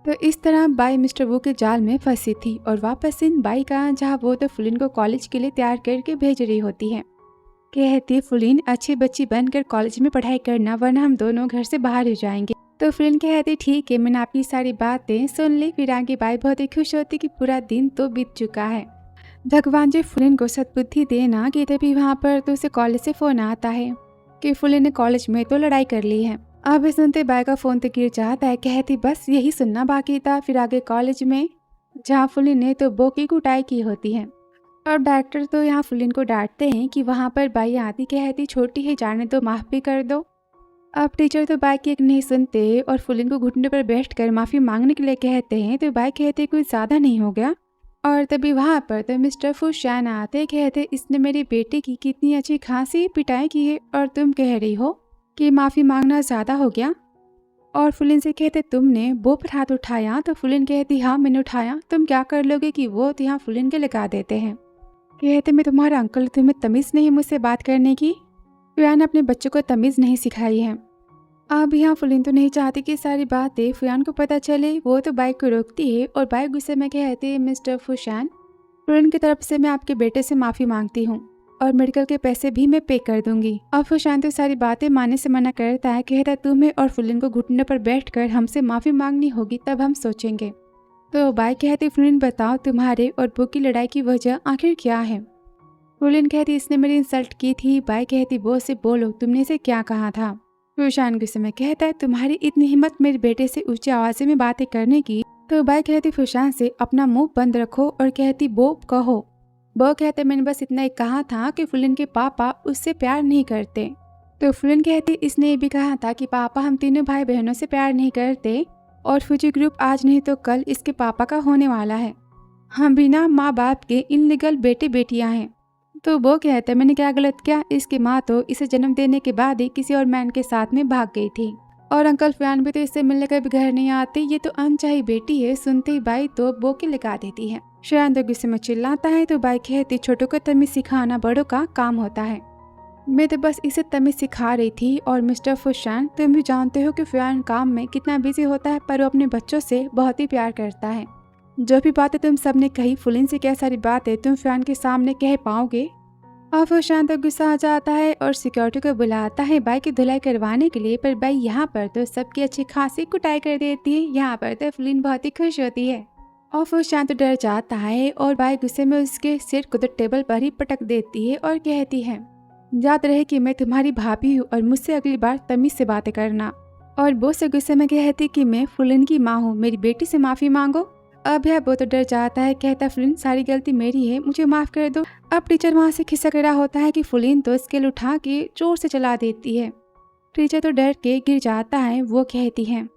तो इस तरह बाई मिस्टर वो के जाल में फंसी थी और वापस इन बाई का, जहाँ वो तो फुलिन को कॉलेज के लिए तैयार करके भेज रही होती है। कहती है फुलिन अच्छी बच्ची बनकर कॉलेज में पढ़ाई करना, वरना हम दोनों घर से बाहर हो जाएंगे। तो फुलिन कहती ठीक है, मैंने आपकी सारी बातें सुन ली। फिर आगे बाई बहुत ही खुश होती कि पूरा दिन तो बीत चुका है। भगवान जी फुलिन को सद्बुद्धि देना कि तभी वहाँ पर तो उसे कॉलेज से फ़ोन आता है कि फुलिन ने कॉलेज में तो लड़ाई कर ली है। अब ये सुनते बाई का फ़ोन तो गिर जाता है। कहती बस यही सुनना बाकी था। फिर आगे कॉलेज में जहाँ फुलिन ने तो बो की कुटाई की होती है और डायरेक्टर तो यहाँ फुलिन को डांटते हैं कि वहाँ पर बाई आती। कहती छोटी है, जाने दो, माफ़ भी कर दो। अब टीचर तो बाई की एक नहीं सुनते और फुलिन को घुटने पर बैठकर माफ़ी मांगने के लिए कहते हैं। तो बाई कहते कुछ ज़्यादा नहीं हो गया। और तभी वहाँ पर तो मिस्टर फुशान आते। कहते इसने मेरी बेटी की कितनी अच्छी खासी पिटाई की है और तुम कह रही हो कि माफ़ी मांगना ज़्यादा हो गया। और फुलिन से कहते तुमने वो पर हाथ उठाया। तो फुलिन कहती हाँ मैंने उठाया, तुम क्या कर लोगे कि वो तो यहाँ फुलिन के लगा देते हैं। कहते मैं तुम्हारा अंकल, तुम्हें तमीज़ नहीं मुझसे बात करने की। फुयान ने अपने बच्चों को तमीज़ नहीं सिखाई है। अब यहाँ फुलिन तो नहीं चाहती कि सारी बातें फुयान को पता चले। वो तो बाइक को रोकती है और बाइक गुस्से में कहती है मिस्टर फुशान, फुलिन की तरफ से मैं आपके बेटे से माफ़ी मांगती हूँ और मेडिकल के पैसे भी मैं पे कर दूंगी। अब फुशान तो सारी बातें मानने से मना करता है। कहता है तुम्हें और फुलिन को घुटने पर बैठकर हमसे माफ़ी मांगनी होगी, तब हम सोचेंगे। तो बाइक कहती फुलिन बताओ तुम्हारे और बो की लड़ाई की वजह आखिर क्या है। फुलिन कहती इसने मेरी इंसल्ट की थी। बाइक कहती बो से बोलो तुमने इसे क्या कहा था। फुशान गुस्से में कहता है तुम्हारी इतनी हिम्मत मेरे बेटे से ऊंची आवाज़ में बातें करने की। तो बाई कहती फुशान से अपना मुंह बंद रखो और कहती बो कहो। बो कहते मैंने बस इतना ही कहा था कि फुलिन के पापा उससे प्यार नहीं करते। तो फुलिन कहती इसने ये भी कहा था कि पापा हम तीनों भाई बहनों से प्यार नहीं करते और फुजी ग्रुप आज नहीं तो कल इसके पापा का होने वाला है। हम बिना माँ बाप के इनलीगल बेटे बेटियाँ हैं। तो वो कहता है मैंने क्या गलत किया, इसकी माँ तो इसे जन्म देने के बाद ही किसी और मैन के साथ में भाग गई थी और अंकल फयान भी तो इससे मिलने का भी घर नहीं आते। ये तो अनचाही बेटी है। सुनते ही बाई तो बो की लगा देती है। फयान तो गुस्से में चिल्लाता है। तो बाई कहती छोटों को तमीज़ सिखाना बड़ों का काम होता है, मैं तो बस इसे तमीज़ सिखा रही थी। और मिस्टर फुशान तुम भी जानते हो कि फयान काम में कितना बिजी होता है, पर वो अपने बच्चों से बहुत ही प्यार करता है। जो भी बातें तुम सबने कही, फुलिन से क्या सारी बातें तुम फयान के सामने कह पाओगे। और फुशान तो गुस्सा आ जाता है और सिक्योरिटी को बुलाता है बाई की धुलाई करवाने के लिए। पर बाई यहाँ पर तो सबकी अच्छी खासी कुटाई कर देती है। यहाँ पर तो फुलिन बहुत ही खुश होती है और फुशान तो डर जाता है और बाई गुस्से में उसके सिर को तो टेबल पर ही पटक देती है और कहती है याद रहे कि मैं तुम्हारी भाभी हूँ और मुझसे अगली बार तमीज़ से बातें करना। और वो से गुस्से में कहती कि मैं फुलिन की माँ हूँ, मेरी बेटी से माफ़ी मांगो। अब यह वो तो डर जाता है। कहता फुलिन सारी गलती मेरी है, मुझे माफ़ कर दो। अब टीचर वहाँ से खिसक रहा होता है कि फुलिन तो स्केल उठा के जोर से चला देती है। टीचर तो डर के गिर जाता है। वो कहती है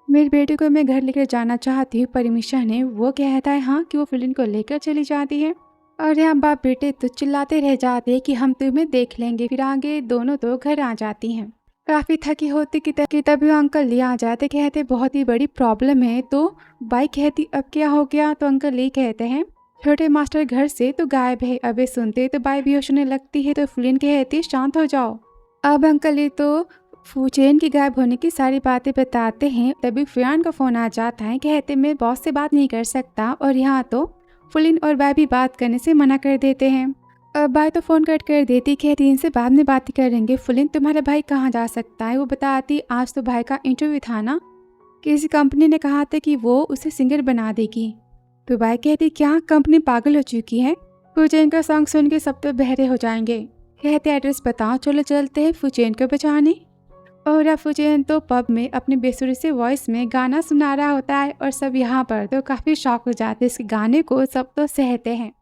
मेरी बेटी को मैं घर लेकर जाना चाहती हूँ, परमिशन है। वो कहता है हाँ कि वो फुलिन को लेकर चली जाती है। और यहाँ बाप बेटे तो चिल्लाते रह जाते हैं कि हम तुम्हें देख लेंगे। फिर आगे दोनों तो घर आ जाती हैं। काफ़ी थकी होती कि तभी अंकल ले आ जाते। कहते बहुत ही बड़ी प्रॉब्लम है। तो बाई कहती अब क्या हो गया। तो अंकल ले कहते हैं छोटे मास्टर घर से तो गायब है। अबे सुनते तो बाई बेहोश होने लगती है। तो फुलिन कहती शांत हो जाओ। अब अंकल ये तो फुचेन की गायब होने की सारी बातें बताते हैं। तभी फयान का फ़ोन आ जाता है। कहते मैं बॉस से बात नहीं कर सकता। और यहाँ तो फुलिन और बाई भी बात करने से मना कर देते हैं। बाई तो फ़ोन कट कर देती। कहती इनसे बाद में बात करेंगे। फुलिन तुम्हारा भाई कहाँ जा सकता है। वो बताती आज तो भाई का इंटरव्यू था ना, किसी कंपनी ने कहा था कि वो उसे सिंगर बना देगी। तो बाई कहती क्या कंपनी पागल हो चुकी है। फुचेन का सॉन्ग सुन के सब तो बहरे हो जाएंगे। कहते एड्रेस बताओ, चलो चलते हैं फुचेन को बचाने। और अब फुचेन तो पब में अपने बेसुरे से वॉइस में गाना सुना रहा होता है और सब यहाँ पर तो काफ़ी शौक हो जाते हैं। इसके गाने को सब तो सहते हैं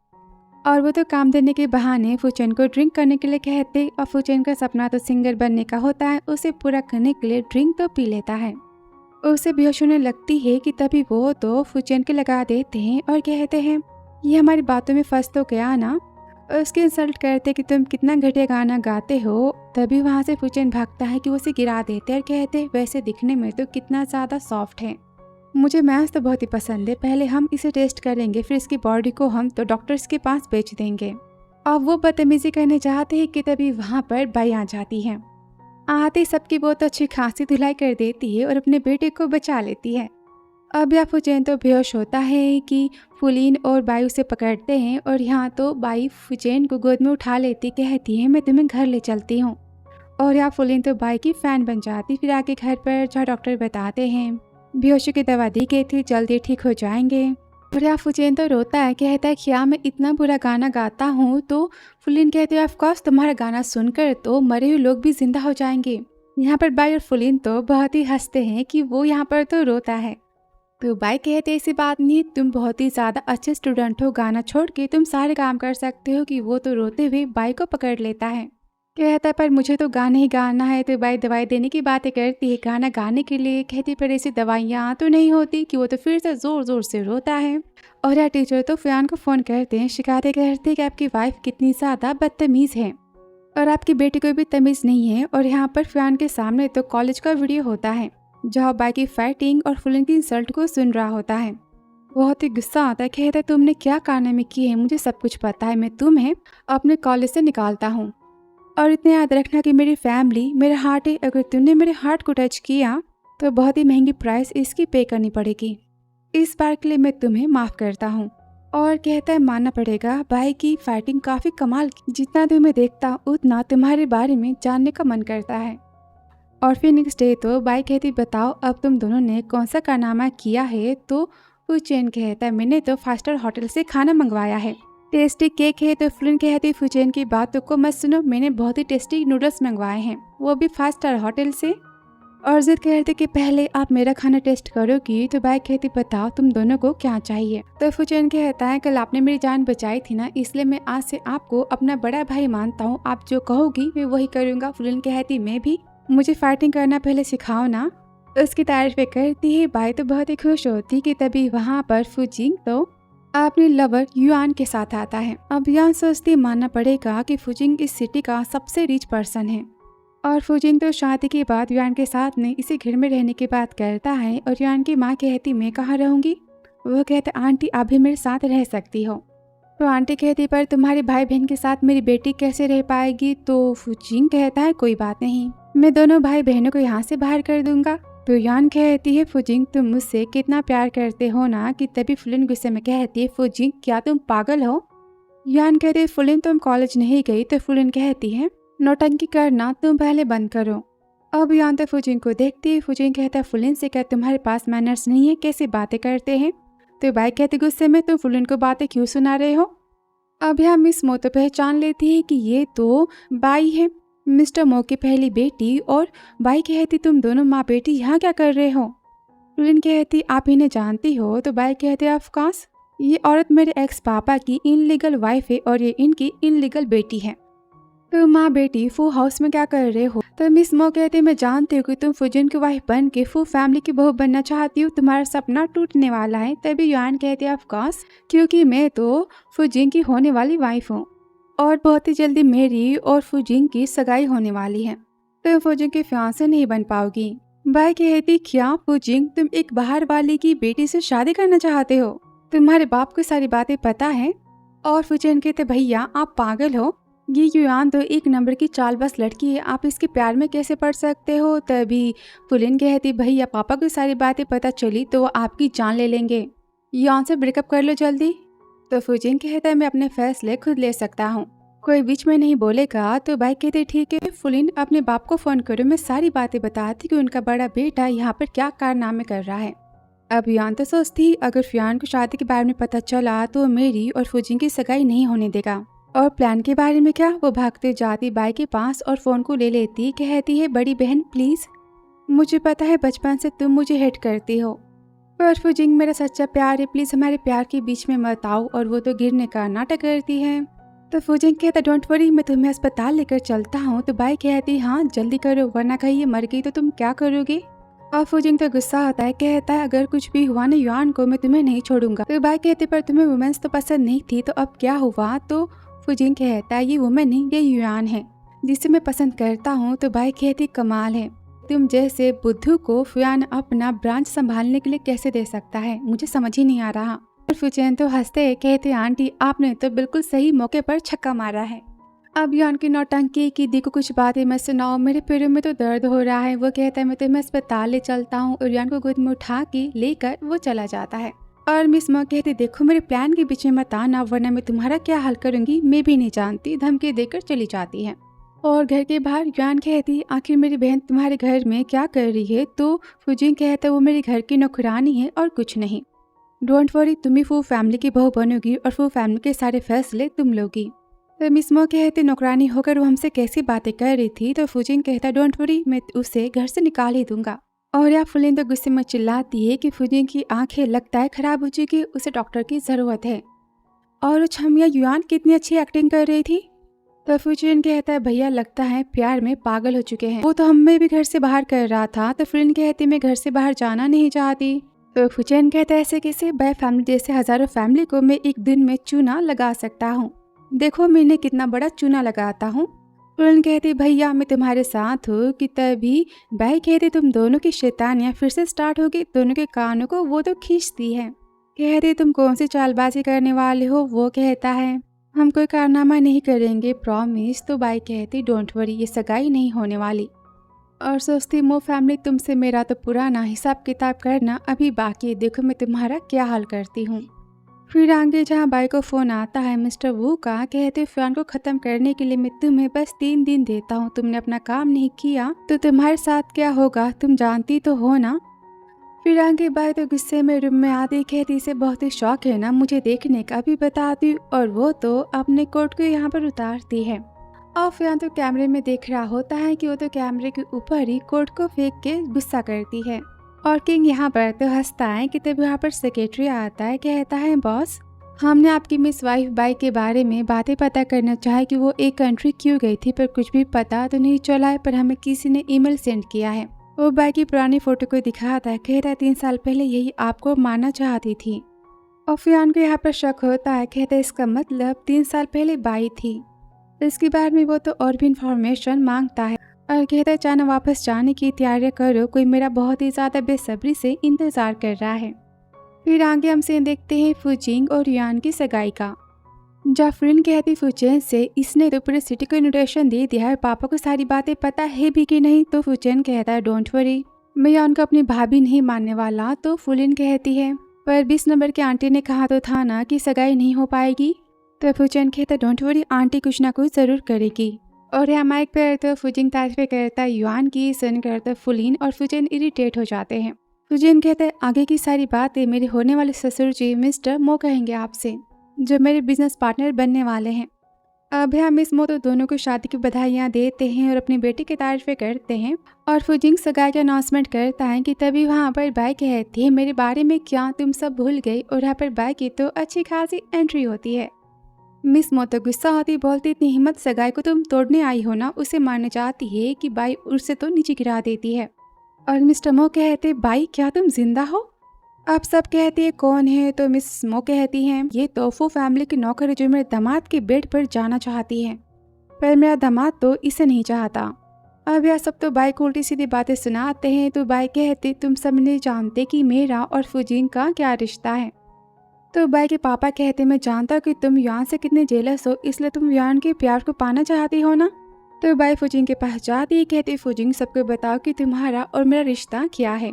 और वो तो काम देने के बहाने फुचेन को ड्रिंक करने के लिए कहते। और फुचेन का सपना तो सिंगर बनने का होता है। उसे पूरा करने के लिए ड्रिंक तो पी लेता है। उसे बेहोश होने लगती है कि तभी वो तो फुचेन के लगा देते हैं और कहते हैं ये हमारी बातों में फंस तो गया ना। उसके इंसल्ट करते कि तुम कितना घटिया गाना गाते हो। तभी वहाँ से फुचेन भागता है कि वो उसे गिरा देते और कहते वैसे दिखने में तो कितना ज़्यादा सॉफ्ट है, मुझे मैथ्स तो बहुत ही पसंद है। पहले हम इसे टेस्ट करेंगे, फिर इसकी बॉडी को हम तो डॉक्टर्स के पास बेच देंगे। और वो बदतमीजी करने चाहते हैं कि तभी वहाँ पर बाई आ जाती है। आते सबकी बहुत अच्छी खासी धुलाई कर देती है और अपने बेटे को बचा लेती है। अब यह फुचेन तो बेहोश होता है कि फुलिन और बाई उसे पकड़ते हैं और यहाँ तो बाई फुचेन को गोद में उठा लेती, कहती है मैं तुम्हें घर ले चलती हूँ। और यहाँ फुलिन तो बाई की फ़ैन बन जाती। फिर आके घर पर जहाँ डॉक्टर बताते हैं बेहोशी की दवा दी गई थी, जल्दी ठीक हो जाएंगे। और यहाँ फुचेन तो रोता है, कहता है क्या मैं इतना बुरा गाना गाता हूँ? तो फुलिन कहती है ऑफकोर्स तुम्हारा गाना सुनकर तो मरे हुए लोग भी जिंदा हो जाएंगे। यहाँ पर बाई और फुलिन तो बहुत ही हंसते हैं कि वो यहाँ पर तो रोता है। तो बाई कहते ऐसी बात नहीं, तुम बहुत ही ज़्यादा अच्छे स्टूडेंट हो, गाना छोड़ के तुम सारे काम कर सकते हो। कि वो तो रोते हुए बाई को पकड़ लेता है, कहता है पर मुझे तो गाना ही गाना है। तो बाई दवाई देने की बातें करती है गाना गाने के लिए, कहती पर ऐसी दवाइयाँ तो नहीं होती। कि वो तो फिर से ज़ोर ज़ोर से रोता है। और यह टीचर तो फ्यान को फ़ोन करते हैं, शिकायतें करते हैं कि आपकी वाइफ कितनी ज़्यादा बदतमीज़ है और आपकी बेटी को भी तमीज़ नहीं है। और यहाँ पर फ्यान के सामने तो कॉलेज का वीडियो होता है जहाँ बाई की फाइटिंग और फुलिन की इंसल्ट को सुन रहा होता है। बहुत ही गुस्सा आता है, कहता है तुमने क्या कारनामे किए हैं मुझे सब कुछ पता है, मैं तुम्हें अपने कॉलेज से निकालता हूँ। और इतना याद रखना कि मेरी फैमिली मेरा हार्ट है, अगर तुमने मेरे हार्ट को टच किया तो बहुत ही महंगी प्राइस इसकी पे करनी पड़ेगी। इस बार के लिए मैं तुम्हें माफ़ करता हूँ। और कहता है मानना पड़ेगा बाई की फाइटिंग काफ़ी कमाल की, जितना तुम्हें देखता उतना तुम्हारे बारे में जानने का मन करता है। और फिर नेक्स्ट डे तो बाई कहती बताओ अब तुम दोनों ने कौन सा कारनामा किया है? तो फुचेन कहता है मैंने तो 5 स्टार होटल से खाना मंगवाया है, टेस्टी केक है। तो फुलिन कहती फुचेन की बातों को मत सुनो, मैंने बहुत ही टेस्टी नूडल्स मंगवाए हैं, वो भी 5 स्टार होटल से। और जिद कहते कि पहले आप मेरा खाना टेस्ट करोगी। तो बाई कहती बताओ तुम दोनों को क्या चाहिए? तो फुचेन कहता है कल आपने मेरी जान बचाई थी ना, इसलिए मैं आज से आपको अपना बड़ा भाई मानता हूँ, आप जो कहोगी मैं वही करूँगा। फुलिन कहती मैं भी, मुझे फाइटिंग करना पहले सिखाओ ना। उसकी तारीफें करती है। बाई तो बहुत ही खुश होती कि तभी वहाँ पर फुजिंग तो अपने लवर युआन के साथ आता है। अब युआन सोचती मानना पड़ेगा कि फुजिंग इस सिटी का सबसे रिच पर्सन है। और फुजिंग तो शादी के बाद युआन के साथ में इसी घर में रहने की बात करता है। और युआन की माँ कहती मैं कहाँ रहूँगी? वो कहते आंटी आप भी मेरे साथ रह सकती हो। तो आंटी कहती पर तुम्हारे भाई बहन के साथ मेरी बेटी कैसे रह पाएगी? तो फुजिंग कहता है कोई बात नहीं, मैं दोनों भाई बहनों को यहाँ से बाहर कर दूंगा। तो यान कहती है फुजिंग तुम मुझसे कितना प्यार करते हो ना। कि तभी फुलिन गुस्से में कहती है फुजिंग क्या तुम पागल हो? यान कहती है फुलिन तुम कॉलेज नहीं गई। तो फुलिन कहती है नौटंकी करना तुम पहले बंद करो। अब यान तो फुजिंग को देखती है। फुजिंग कहता है फुलिन से क्या तुम्हारे पास मैनर्स नहीं है, कैसे बातें करते हैं? तो बाई कहती गुस्से में तुम फुलिन को बातें क्यों सुना रहे हो? अब यहाँ मिस मो तो पहचान लेती है कि ये तो बाई है, मिस्टर मो की पहली बेटी। और बाई कहती तुम दोनों माँ बेटी यहाँ क्या कर रहे हो? फुलिन कहती आप इन्हें जानती हो? तो बाई कहती ऑफ कोर्स, ये औरत मेरे एक्स पापा की इनलीगल वाइफ है और ये इनकी इनलीगल बेटी है। तो माँ बेटी फू हाउस में क्या कर रहे हो? तो मिस मो कहती मैं जानती हूँ कि तुम फुजिन की वाइफ बन के फू फैमिली की बहू बनना चाहती हो, तुम्हारा सपना टूटने वाला है। तभी युआन कहती है ऑफ कोर्स, क्योंकि मैं तो फुजिन की होने वाली वाइफ हूँ और बहुत ही जल्दी मेरी और फुजिन की सगाई होने वाली है, तो फुजिन की फियांसे नहीं बन पाओगी। बाई कहती क्या फुजिन तुम एक बाहर वाले की बेटी से शादी करना चाहते हो? तुम्हारे बाप को सारी बातें पता है? और फुजिन कहते भैया आप पागल हो, ये युआन तो एक नंबर की चालबाज लड़की है, आप इसके प्यार में कैसे पड़ सकते हो? तभी फुलिन कहती भैया पापा को सारी बातें पता चली तो वो आपकी जान ले लेंगे, युआन से ब्रेकअप कर लो जल्दी। तो फुजिन कहता है मैं अपने फैसले खुद ले सकता हूँ, कोई बीच में नहीं बोलेगा। तो बाई कहते ठीक है फुलिन अपने बाप को फ़ोन करो, मैं सारी बातें बताती कि उनका बड़ा बेटा यहाँ पर क्या कारनामे कर रहा है। अब युआन तो सोचती अगर फ्यान को शादी के बारे में पता चला तो मेरी और फुजिन की सगाई नहीं होने देगा। और प्लान के बारे में क्या? वो भागते जाती बाई के पास और फ़ोन को ले लेती, कहती है बड़ी बहन प्लीज़, मुझे पता है बचपन से तुम मुझे हेट करती हो, पर फुजिंग मेरा सच्चा प्यार है, प्लीज़ हमारे प्यार के बीच में मत आओ। और वो तो गिरने का नाटक करती है। तो फुजिंग कहता डोंट वरी मैं तुम्हें अस्पताल लेकर चलता हूँ। तो बाई कहती हाँ जल्दी करो वरना कहीं ये मर गई तो तुम क्या करोगे? और फुजिंग तो गुस्सा आता है, कहता है अगर कुछ भी हुआ ना युआन को मैं तुम्हें नहीं छोड़ूंगा। तो बाई कहती पर तुम्हें वुमेन्स तो पसंद नहीं थी तो अब क्या हुआ? तो फुजिंग कहता है ये वुमेन नहीं ये युआन है जिसे मैं पसंद करता हूँ। तो बाई कहती कमाल है, तुम जैसे बुद्धू को फ्यान अपना ब्रांच संभालने के लिए कैसे दे सकता है, मुझे समझ ही नहीं आ रहा। और फुचेन तो हंसते कहते आंटी आपने तो बिल्कुल सही मौके पर छक्का मारा है। अब यान की नौटंकी की दी को कुछ बातें मत सुनाओ, मेरे पैरों में तो दर्द हो रहा है। वो कहता है मैं तुम्हें अस्पताल ले चलता हूँ और यान को गोद में उठा के लेकर वो चला जाता है। और मिस मो कहती देखो मेरे प्लान के बीच में मत आना वरना मैं तुम्हारा क्या हाल करूंगी मैं भी नहीं जानती, धमकी देकर चली जाती है। और घर के बाहर यान कहती आखिर मेरी बहन तुम्हारे घर में क्या कर रही है, तो फुजिन कहता वो मेरे घर की नौकरानी है और कुछ नहीं। डोंट वरी, तुम ही वो फैमिली की बहू बनोगी और वो फैमिली के सारे फैसले तुम लोगी। तो मिस मो कहते नौकरानी होकर वो हमसे कैसी बातें कर रही थी, तो फुजिन कहता डोंट वरी मैं उसे घर से निकाल ही दूंगा। और या फुलिन तो गुस्से में चिल्लाती है कि फुजिन की आंखें लगता है खराब हो चुकी, उसे डॉक्टर की जरूरत है। और वो छमिया युआन कितनी अच्छी एक्टिंग कर रही थी। तो फुजिन कहता है भैया लगता है प्यार में पागल हो चुके हैं, वो तो हमें भी घर से बाहर कर रहा था। तो फुलिन कहती मैं घर से बाहर जाना नहीं चाहती। तो फुजिन कहता है ऐसे कैसे, बाय फैमिली जैसे हजारों फैमिली को मैं एक दिन में चूना लगा सकता हूँ, देखो मैंने कितना बड़ा चूना लगाता हूँ। फुलिन कहती भैया मैं तुम्हारे साथ हूँ कि तभी भाई कहते तुम दोनों की शैतानियाँ फिर से स्टार्ट होगी, दोनों के कानों को वो तो खींचती है। कहते तुम कौन सी चालबाजी करने वाले हो, वो कहता है हम कोई कारनामा नहीं करेंगे प्रॉमिस। तो बाई कहती डोंट वरी ये सगाई नहीं होने वाली। और सोचती मो फैमिली तुमसे मेरा तो पुराना हिसाब किताब करना अभी बाकी है, देखो मैं तुम्हारा क्या हाल करती हूँ। फिर आगे जहाँ बाई को फ़ोन आता है मिस्टर वू का, कहते फ़ोन को ख़त्म करने के लिए मैं तुम्हें बस 3 दिन देता हूँ, तुमने अपना काम नहीं किया तो तुम्हारे साथ क्या होगा तुम जानती तो हो ना। फिर आगे बाई तो गुस्से में रूम में आती कहती इसे बहुत ही शौक है ना मुझे देखने का, भी बताती और वो तो अपने कोट को यहाँ पर उतारती है। और फिर तो कैमरे में देख रहा होता है कि वो तो कैमरे के ऊपर ही कोट को फेंक के गुस्सा करती है। और किंग यहाँ पर तो हंसता है कि तब यहाँ पर सेक्रेटरी आता है, कहता है बॉस हमने आपकी मिस वाइफ बाई के बारे में बातें पता करना चाहे कि वो एक कंट्री क्यों गई थी, पर कुछ भी पता तो नहीं चला है, पर हमें किसी ने ईमेल सेंड किया है। वो बाई की पुरानी फोटो को दिखाता है, कहता है 3 साल पहले यही आपको मारना चाहती थी। और फिर को यहाँ पर शक होता है, कहता है इसका मतलब 3 साल पहले बाई थी। इसके बाद में वो तो और भी इंफॉर्मेशन मांगता है और कहता है चाना वापस जाने की तैयारी करो, कोई मेरा बहुत ही ज़्यादा बेसब्री से इंतज़ार कर रहा है। फिर आगे हम सीन देखते हैं फुजिंग और युआन की सगाई का। जाफरीन कहती फुचेन से इसने तो पूरे सिटी को इन्विटेशन दे दिया है, पापा को सारी बातें पता है भी कि नहीं। तो फुचेन कहता है डोंट वरी मैं युआन को अपनी भाभी नहीं मानने वाला। तो फुलिन कहती है पर 20 नंबर की आंटी ने कहा तो था ना कि सगाई नहीं हो पाएगी। तो फुचेन कहता है डोंट वरी आंटी कुछ ना कुछ जरूर करेगी। और यहाँ माइक पर तो फुजिंग तारीफें करता है युआन की, सुन करता फुलिन और फुचेन इरिटेट हो जाते हैं। फुजिन कहता है आगे की सारी बातें मेरे होने वाले ससुर जी मिस्टर मो कहेंगे आपसे, जो मेरे बिजनेस पार्टनर बनने वाले हैं। अब हम मिस मो तो दोनों को शादी की बधाइयाँ देते हैं और अपनी बेटी की तारीफें करते हैं। और फुजिंग सगाई का अनाउंसमेंट करता है कि तभी वहाँ पर बाई कहती है मेरे बारे में क्या तुम सब भूल गई। और यहाँ पर बाई की तो अच्छी खासी एंट्री होती है। मिस मो तो गुस्सा होती, बोलती इतनी हिम्मत सगाई को तुम तोड़ने आई हो ना, उसे मारने चाहती है कि बाई उसे तो नीचे गिरा देती है। और मिस्टर मो कहते बाई क्या तुम जिंदा हो। अब सब कहती है कौन है, तो मिस मो कहती हैं ये तोफो फैमिली की नौकर है जो मेरे दामाद के बेड पर जाना चाहती है, पर मेरा दामाद तो इसे नहीं चाहता। अब यह सब तो बाई को उल्टी सीधी बातें सुनाते हैं। तो बाई कहती तुम सब नहीं जानते कि मेरा और फुजिंग का क्या रिश्ता है। तो बाई के पापा कहते मैं जानता हूँ कि तुम युआन से कितने जेलस हो, इसलिए तुम युआन के प्यार को पाना चाहती हो ना। तो बाई फुजिंग के पास जाती है, कहती फुजिंग सबको बताओ कि तुम्हारा और मेरा रिश्ता क्या है।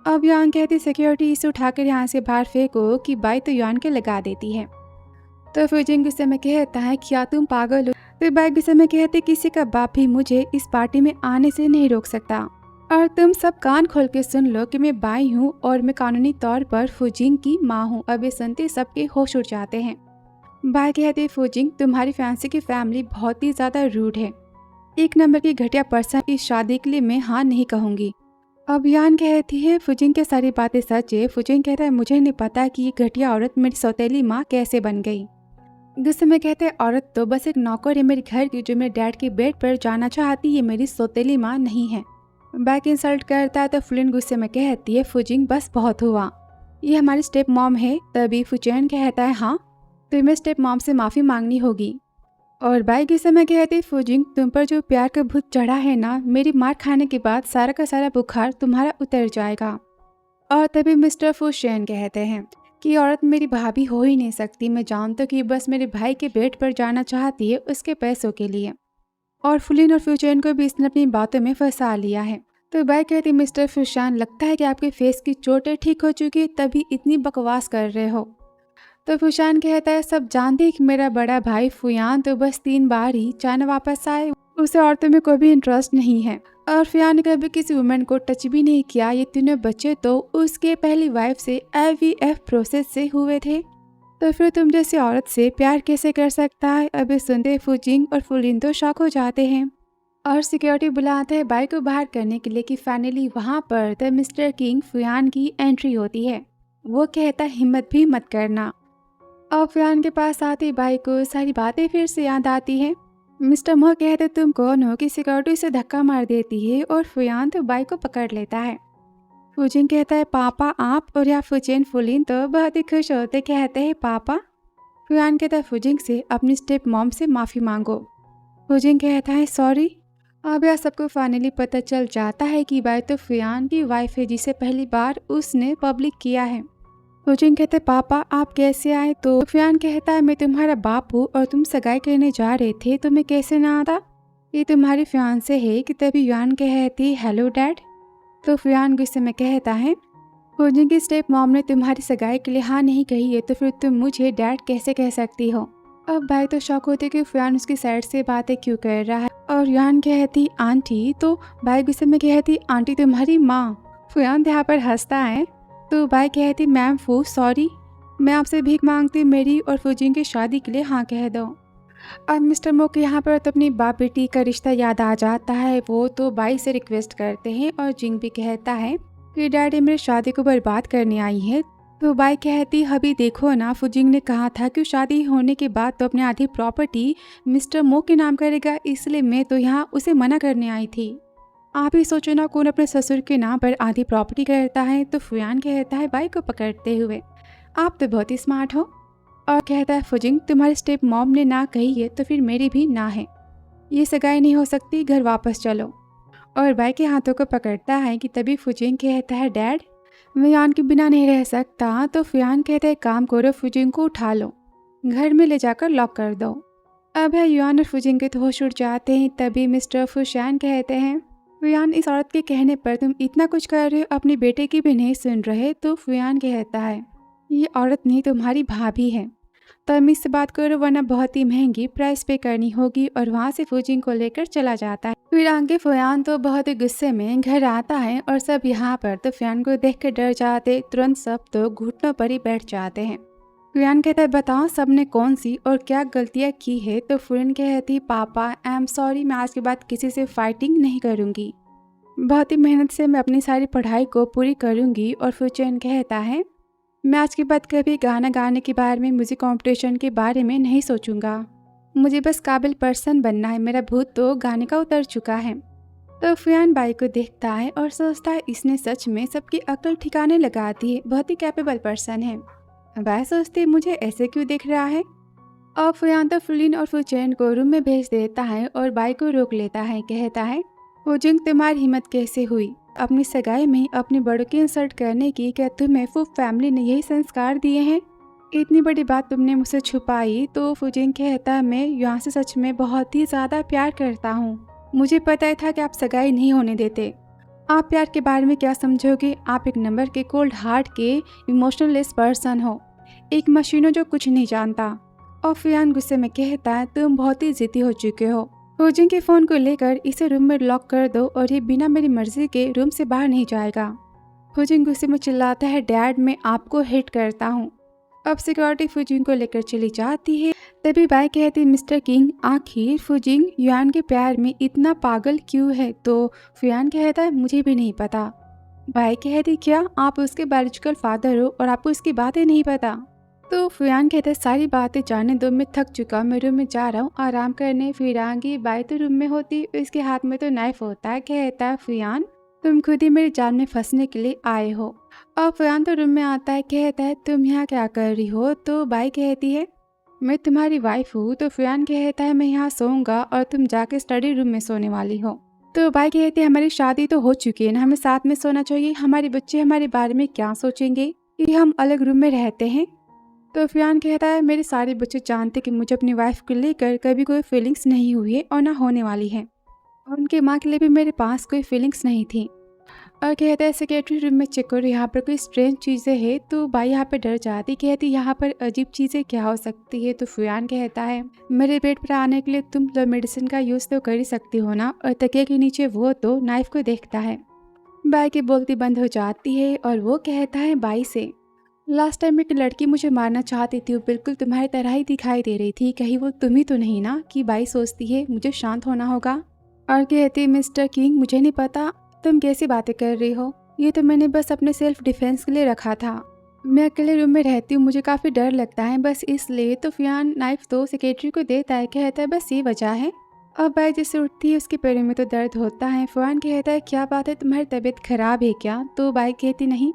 अब युआन कहती सिक्योरिटी इसे उठाकर यहाँ से बाहर फेंको कि बाई तो युआन के लगा देती है। तो फुजिंग गुस्से में कहता है क्या तुम पागल हो। तो बाई गुस्से में कहती किसी का बाप भी मुझे इस पार्टी में आने से नहीं रोक सकता। और तुम सब कान खोल के सुन लो कि मैं बाई हूँ और मैं कानूनी तौर पर फुजिंग की माँ हूँ। अब ये सुनते सबके होश उड़ जाते हैं। बाई कहती फुजिंग तुम्हारी फैंसी की फैमिली बहुत ही ज्यादा रूड है, 1 नंबर की घटिया पर्सन, इस शादी के लिए मैं हाँ नहीं कहूँगी। अब युआन कहती है फुजिंग के सारी बातें सच है। फुजिंग कहता है मुझे नहीं पता कि ये घटिया औरत मेरी सौतेली माँ कैसे बन गई। गुस्से में कहते हैं औरत तो बस एक नौकर है मेरे घर की जो मेरे डैड के बेड पर जाना चाहती है, मेरी सौतेली माँ नहीं है। बैक इंसल्ट करता है तो फुलिन गुस्से में कहती है फुजिंग बस बहुत हुआ, ये हमारी स्टेप मॉम है। तभी फुचेन कहता है हाँ तुम्हें स्टेप मॉम से माफ़ी मांगनी होगी। और बाई गुस्से में कहती फुजिंग तुम पर जो प्यार का भूत चढ़ा है ना, मेरी मार खाने के बाद सारा का सारा बुखार तुम्हारा उतर जाएगा। और तभी मिस्टर फुशेन कहते हैं कि औरत मेरी भाभी हो ही नहीं सकती। मैं जानता हूँ कि बस मेरे भाई के बेड पर जाना चाहती है उसके पैसों के लिए। और फुलिन और फ्यूचैन को भी इसने अपनी बातों में फंसा लिया है। तो बाई कहती, मिस्टर फुशान, लगता है कि आपके फेस की चोटें ठीक हो चुकी है, तभी इतनी बकवास कर रहे हो। तो फुशान कहता है, सब जानते हैं कि मेरा बड़ा भाई फुयान तो बस 3 बार ही चाइना वापस आए, उसे औरतों में कोई भी इंटरेस्ट नहीं है। और फुयान ने कभी किसी वुमेन को टच भी नहीं किया। ये तीनों बच्चे तो उसके पहली वाइफ से IVF प्रोसेस से हुए थे, तो फिर तुम जैसी औरत से प्यार कैसे कर सकता है। अभी सुनते फुजिंग और फुलिन तो शॉक हो जाते हैं और सिक्योरिटी बुलाते हैं बाइक को बाहर करने के लिए कि फाइनली वहाँ पर द मिस्टर किंग फुयान की एंट्री होती है। वो कहता है, हिम्मत भी मत करना। और फुयान के पास आती बाई को सारी बातें फिर से याद आती हैं। मिस्टर मो कहते, तुम कौन हो कि सिक्योरिटी से धक्का मार देती है। और फुयान तो बाई को पकड़ लेता है। फुजिंग कहता है, पापा आप। और यहाँ फुचेन फुलिन तो बहुत ही खुश होते, कहते हैं पापा। फुयान कहता है फुजिंग से अपनी स्टेप मॉम से माफ़ी मांगो। फुजिंग कहता है सॉरी। अब यह सबको फाइनली पता चल जाता है कि बाई तो फुयान की वाइफ है जिसे पहली बार उसने पब्लिक किया है। फुजिंग कहते, पापा आप कैसे आए। तो फुयान कहता है, मैं तुम्हारा बाप हूँ और तुम सगाई करने जा रहे थे तो मैं कैसे ना आता। ये तुम्हारी फियांसे है कि तभी युआन कहती हेलो डैड। तो फुयान गुस्से में कहता है, फुजिंग की स्टेप मॉम ने तुम्हारी सगाई के लिए हाँ नहीं कही है तो फिर तुम मुझे डैड कैसे कह सकती हो। अब भाई तो शौक होते कि फुयान उसकी साइड से बातें क्यों कर रहा है। और युआन कहती आंटी। तो भाई गुस्से में कहती, आंटी तुम्हारी माँ। फुयान यहाँ पर हंसता है। तो भाई कहती, मैम फू सॉरी, मैं आपसे भीख मांगती, मेरी और फुजिंग की शादी के लिए हाँ कह दो। अब मिस्टर मो के यहाँ पर तो अपनी बाप बेटी का रिश्ता याद आ जाता है। वो तो बाई से रिक्वेस्ट करते हैं और जिंग भी कहता है कि डैडी मेरी शादी को बर्बाद करने आई है। तो बाई कहती, अभी देखो ना, फुजिंग ने कहा था कि शादी होने के बाद तो अपनी आधी प्रॉपर्टी मिस्टर मो के नाम करेगा, इसलिए मैं तो यहाँ उसे मना करने आई थी। आप ही सोचो ना, कौन अपने ससुर के नाम पर आधी प्रॉपर्टी करता है। तो फुयान कहता है बाई को पकड़ते हुए, आप तो बहुत ही स्मार्ट हो। और कहता है, फुजिंग तुम्हारी स्टेप मॉम ने ना कही है तो फिर मेरी भी ना है, ये सगाई नहीं हो सकती, घर वापस चलो। और बाई के हाथों को पकड़ता है कि तभी फुजिंग कहता है, डैड मैं यान के बिना नहीं रह सकता। तो फुयान कहता है, काम करो, फुजिंग को उठा लो, घर में ले जाकर लॉक कर दो। अब है युआन और फुजिंग के तो होश उड़ जाते हैं। तभी मिस्टर फुशान कहते हैं, फुयान इस औरत के कहने पर तुम इतना कुछ कर रहे हो, अपने बेटे की भी नहीं सुन रहे। तो फुयान कहता है, ये औरत नहीं तुम्हारी भाभी है, तमीज़ से बात करो वरना बहुत ही महंगी प्राइस पे करनी होगी। और वहाँ से फुजिंग को लेकर चला जाता है। फिर आगे फुयान तो बहुत ही गुस्से में घर आता है और सब यहाँ पर तो फुयान को देख कर डर जाते, तुरंत सब तो घुटनों पर ही बैठ जाते हैं। फुयान कहता है, बताओ सबने कौन सी और क्या गलतियाँ की है। तो फुलिन कहती, पापा आई एम सॉरी, मैं आज के बाद किसी से फाइटिंग नहीं करूँगी, बहुत ही मेहनत से मैं अपनी सारी पढ़ाई को पूरी करूँगी। और फुचैन कहता है, मैं आज के बाद कभी गाना गाने के बारे में, म्यूजिक कंपटीशन के बारे में नहीं सोचूंगा, मुझे बस काबिल पर्सन बनना है, मेरा भूत तो गाने का उतर चुका है। तो फुयान बाई को देखता है और सोचता है, इसने सच में सबकी अकल ठिकाने लगा दी है, बहुत ही कैपेबल पर्सन है। वह सोचती, मुझे ऐसे क्यों देख रहा है। और फुयान तो फुलिन और फुचैन को रूम में भेज देता है और बाई को रोक लेता है। कहता है, फुजिंग तुम्हारी हिम्मत कैसे हुई अपनी सगाई में अपनी बड़ों की इंसल्ट करने की। क्या तुम्हें फूफ फैमिली ने यही संस्कार दिए हैं। इतनी बड़ी बात तुमने मुझसे छुपाई। तो फुजिंग कहता है, मैं यहाँ से सच में बहुत ही ज़्यादा प्यार करता हूँ, मुझे पता ही था कि आप सगाई नहीं होने देते। आप प्यार के बारे में क्या समझोगे, आप एक नंबर के कोल्ड हार्ट के इमोशनलेस पर्सन हो, एक मशीन हो जो कुछ नहीं जानता। और फुयान गुस्से में कहता है, तुम बहुत ही ज़िद्दी हो चुके हो, फुजिंग के फ़ोन को लेकर इसे रूम में लॉक कर दो और ये बिना मेरी मर्जी के रूम से बाहर नहीं जाएगा। फुजिंग गुस्से में चिल्लाता है, डैड मैं आपको हिट करता हूँ। अब सिक्योरिटी फुजिंग को लेकर चली जाती है। तभी बाई कहती, मिस्टर किंग आखिर फुजिंग युआन के प्यार में इतना पागल क्यों है। तो फुयान कहता है, मुझे भी नहीं पता। बाई कहती, क्या आप उसके बायोलॉजिकल फादर हो और आपको उसकी बातें नहीं पता। तो फुयान कहते, सारी बातें जाने दो, मैं थक चुका, मैं रूम में जा रहा हूँ आराम करने। फिर आगे बाई तो रूम में होती, इसके हाथ में तो नाइफ होता है। कहता है, फुयान तुम खुद ही मेरी जान में फंसने के लिए आए हो। और फुयान तो रूम में आता है। कहता है, तुम यहाँ क्या कर रही हो। तो बाई कहती है, मैं तुम्हारी वाइफ हूँ। तो फुयान कहता है, मैं यहाँ सोऊंगा और तुम जाके स्टडी रूम में सोने वाली हो। तो बाई कहती है, हमारी शादी तो हो चुकी है ना, हमें साथ में सोना चाहिए, हमारे बच्चे हमारे बारे में क्या सोचेंगे। कि हम अलग रूम में रहते हैं। तो फ़ियान कहता है मेरे सारे बच्चे जानते कि मुझे अपनी वाइफ को लेकर कभी कोई फीलिंग्स नहीं हुई है और ना होने वाली है, और उनकी माँ के लिए भी मेरे पास कोई फीलिंग्स नहीं थी। और कहता है सेक्रेटरी रूम में चेक करो, यहाँ पर कोई स्ट्रेंज चीज़ें हैं। तो बाई यहाँ पर डर जाती, कहती यहाँ पर अजीब चीज़ें क्या हो सकती है। तो फ़ियान कहता है मेरे पेट पर आने के लिए तुम तो मेडिसिन का यूज़ तो कर ही सकती हो ना। और तकिए के नीचे वो तो नाइफ को देखता है। बाई की बोलती बंद हो जाती है और वो कहता है बाई से लास्ट टाइम एक लड़की मुझे मारना चाहती थी, वो बिल्कुल तुम्हारी तरह ही दिखाई दे रही थी, कहीं वो तुम ही तो नहीं ना। कि बाई सोचती है मुझे शांत होना होगा और कहती है मिस्टर किंग मुझे नहीं पता तुम कैसी बातें कर रही हो, ये तो मैंने बस अपने सेल्फ डिफेंस के लिए रखा था। मैं अकेले रूम में रहती हूँ, मुझे काफ़ी डर लगता है बस इसलिए। तो फ़ियान नाइफ तो सेक्रेटरी को देता है, कहता है बस ये वजह है। अब बाई जैसे उठती है उसके पैरों में तो दर्द होता है। फ़ियान कहता है क्या बात है, तुम्हारी तबीयत खराब है क्या। तो बाई कहती नहीं,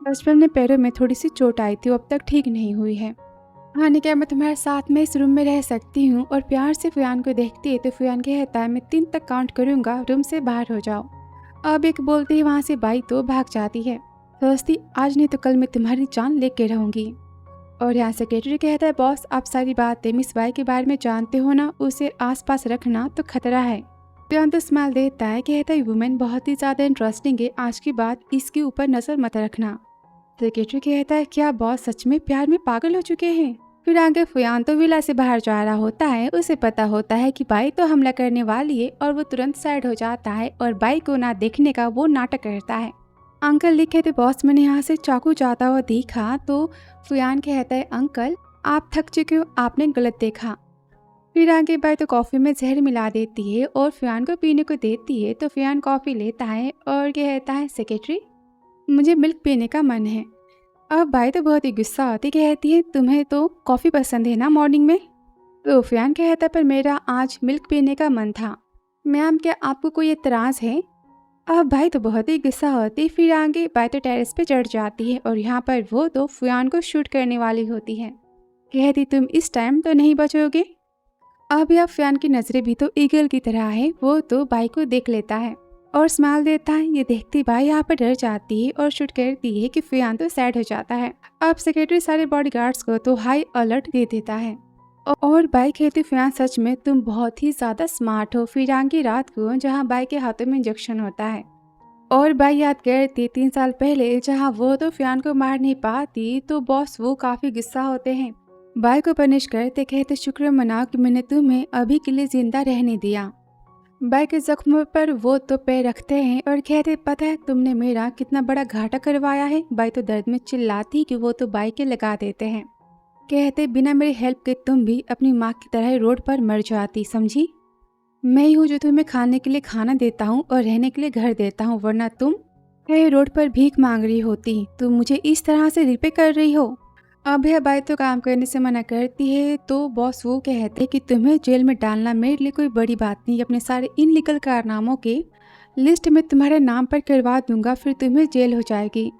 बचपन में पैरों में थोड़ी सी चोट आई थी, अब तक ठीक नहीं हुई है। हाँ क्या मैं तुम्हारे साथ में इस रूम में रह सकती हूँ। और प्यार से फ़ियान को देखती है तो फ़ियान कहता है मैं 3 तक काउंट करूँगा, रूम से बाहर हो जाओ। अब एक बोलते ही वहाँ से बाई तो भाग जाती है, सोचती आज नहीं तो कल मैं तुम्हारी जान लेके रहूँगी। और यहाँ सेक्रेटरी कहता है बॉस आप सारी बातें मिस बाई के बारे में जानते हो ना, उसे आसपास रखना तो खतरा है। फ़ियान तो स्माइल देता है, कहता है वुमेन बहुत ही ज़्यादा इंटरेस्टिंग है, आज की बात इसके ऊपर नज़र मत रखना। सेक्रेटरी कहता है क्या बॉस सच में प्यार में पागल हो चुके हैं। फिर आगे फ़ियान तो विला से बाहर जा रहा होता है, उसे पता होता है कि बाई तो हमला करने वाली है और वो तुरंत साइड हो जाता है और बाई को ना देखने का वो नाटक करता है। अंकल लिखे थे बॉस मैंने यहाँ से चाकू जाता हुआ देखा। तो फ़ियान कहता है अंकल आप थक चुके हो, आपने गलत देखा। फिर आगे बाई तो कॉफ़ी में जहर मिला देती है और फ़ियान को पीने को देती है। तो फ़ियान कॉफ़ी लेता है और कहता है सेक्रेटरी मुझे मिल्क पीने का मन है। अब बाई तो बहुत ही गुस्सा आती, कहती है तुम्हें तो कॉफ़ी पसंद है ना मॉर्निंग में। तो फ़ियान कहता पर मेरा आज मिल्क पीने का मन था। मैम क्या आपको कोई एतराज़ है। अब भाई तो बहुत ही गुस्सा होती। फिर आगे बाई तो टेरेस पे चढ़ जाती है और यहाँ पर वो तो फ़ियान को शूट करने वाली होती है, कहती तुम इस टाइम तो नहीं बचोगे। अब यह फ़ियान की नज़रें भी तो ईगल की तरह है, वो तो बाई को देख लेता है और स्माइल देता है। ये देखती बाई यहाँ पर डर जाती है और शूट करती है कि फ़ियान तो सैड हो जाता है। अब सेक्रेटरी सारे बॉडीगार्ड्स को तो हाई अलर्ट दे देता है और बाई कहती फ़ियान सच में तुम बहुत ही ज़्यादा स्मार्ट हो। फिर आगे रात को जहाँ बाई के हाथों में इंजेक्शन होता है और बाई याद करती 3 साल पहले जहाँ वो तो फ़ियान को मार नहीं पाती, तो बॉस वो काफ़ी गुस्सा होते हैं। बाई को पनिश करते, कहते शुक्र मनाओ कि मैंने तुम्हें अभी के लिए जिंदा रहने दिया। बाई के जख्मों पर वो तो पैर रखते हैं और कहते पता है तुमने मेरा कितना बड़ा घाटा करवाया है। बाई तो दर्द में चिल्लाती कि वो तो बाई के लगा देते हैं, कहते बिना मेरी हेल्प के तुम भी अपनी माँ की तरह रोड पर मर जाती, समझी। मैं ही हूँ जो तुम्हें खाने के लिए खाना देता हूँ और रहने के लिए घर देता हूँ, वरना तुम कहीं रोड पर भीख मांग रही होती। तुम मुझे इस तरह से रिपे कर रही हो। अब यह बाई तो काम करने से मना करती है, तो बॉस वो कहते कि तुम्हें जेल में डालना मेरे लिए कोई बड़ी बात नहीं, अपने सारे इनलीगल कारनामों के लिस्ट में तुम्हारे नाम पर करवा दूंगा, फिर तुम्हें जेल हो जाएगी।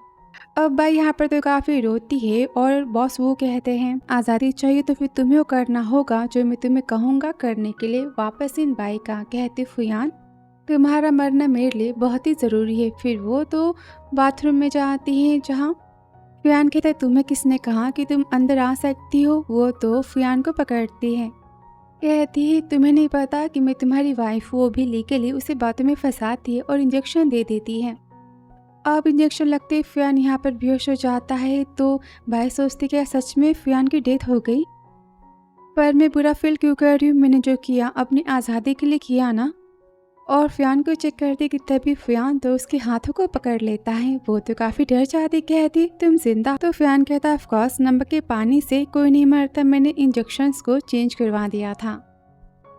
अब बाई यहाँ पर तो काफ़ी रोती है और बॉस वो कहते हैं आज़ादी चाहिए तो फिर तुम्हें वो करना होगा जो मैं तुम्हें कहूँगा करने के लिए। वापस इन बाई का कहते फ़ियान तुम्हारा मरना मेरे लिए बहुत ही ज़रूरी है। फिर वो तो बाथरूम में जाती है जहाँ फ़ियान कहता है तुम्हें किसने कहा कि तुम अंदर आ सकती हो। वो तो फ़ियान को पकड़ती है, कहती है तुम्हें नहीं पता कि मैं तुम्हारी वाइफ। वो भी लीगली उसे बातों में फंसाती है और इंजेक्शन दे देती है। अब इंजेक्शन लगते ही फ़ियान यहाँ पर बेहोश हो जाता है। तो बाई सोचती क्या सच में फ़ियान की डेथ हो गई। पर मैं बुरा फील क्यों कर रही हूँ, मैंने जो किया अपनी आज़ादी के लिए किया ना। और फ़ियान को चेक करती कि तभी फ़ियान तो उसके हाथों को पकड़ लेता है। वो तो काफ़ी डर जाती, कहती तुम जिंदा। तो फ़ियान कहता ऑफ कोर्स नमक के पानी से कोई नहीं मरता, मैंने इंजेक्शंस को चेंज करवा दिया था।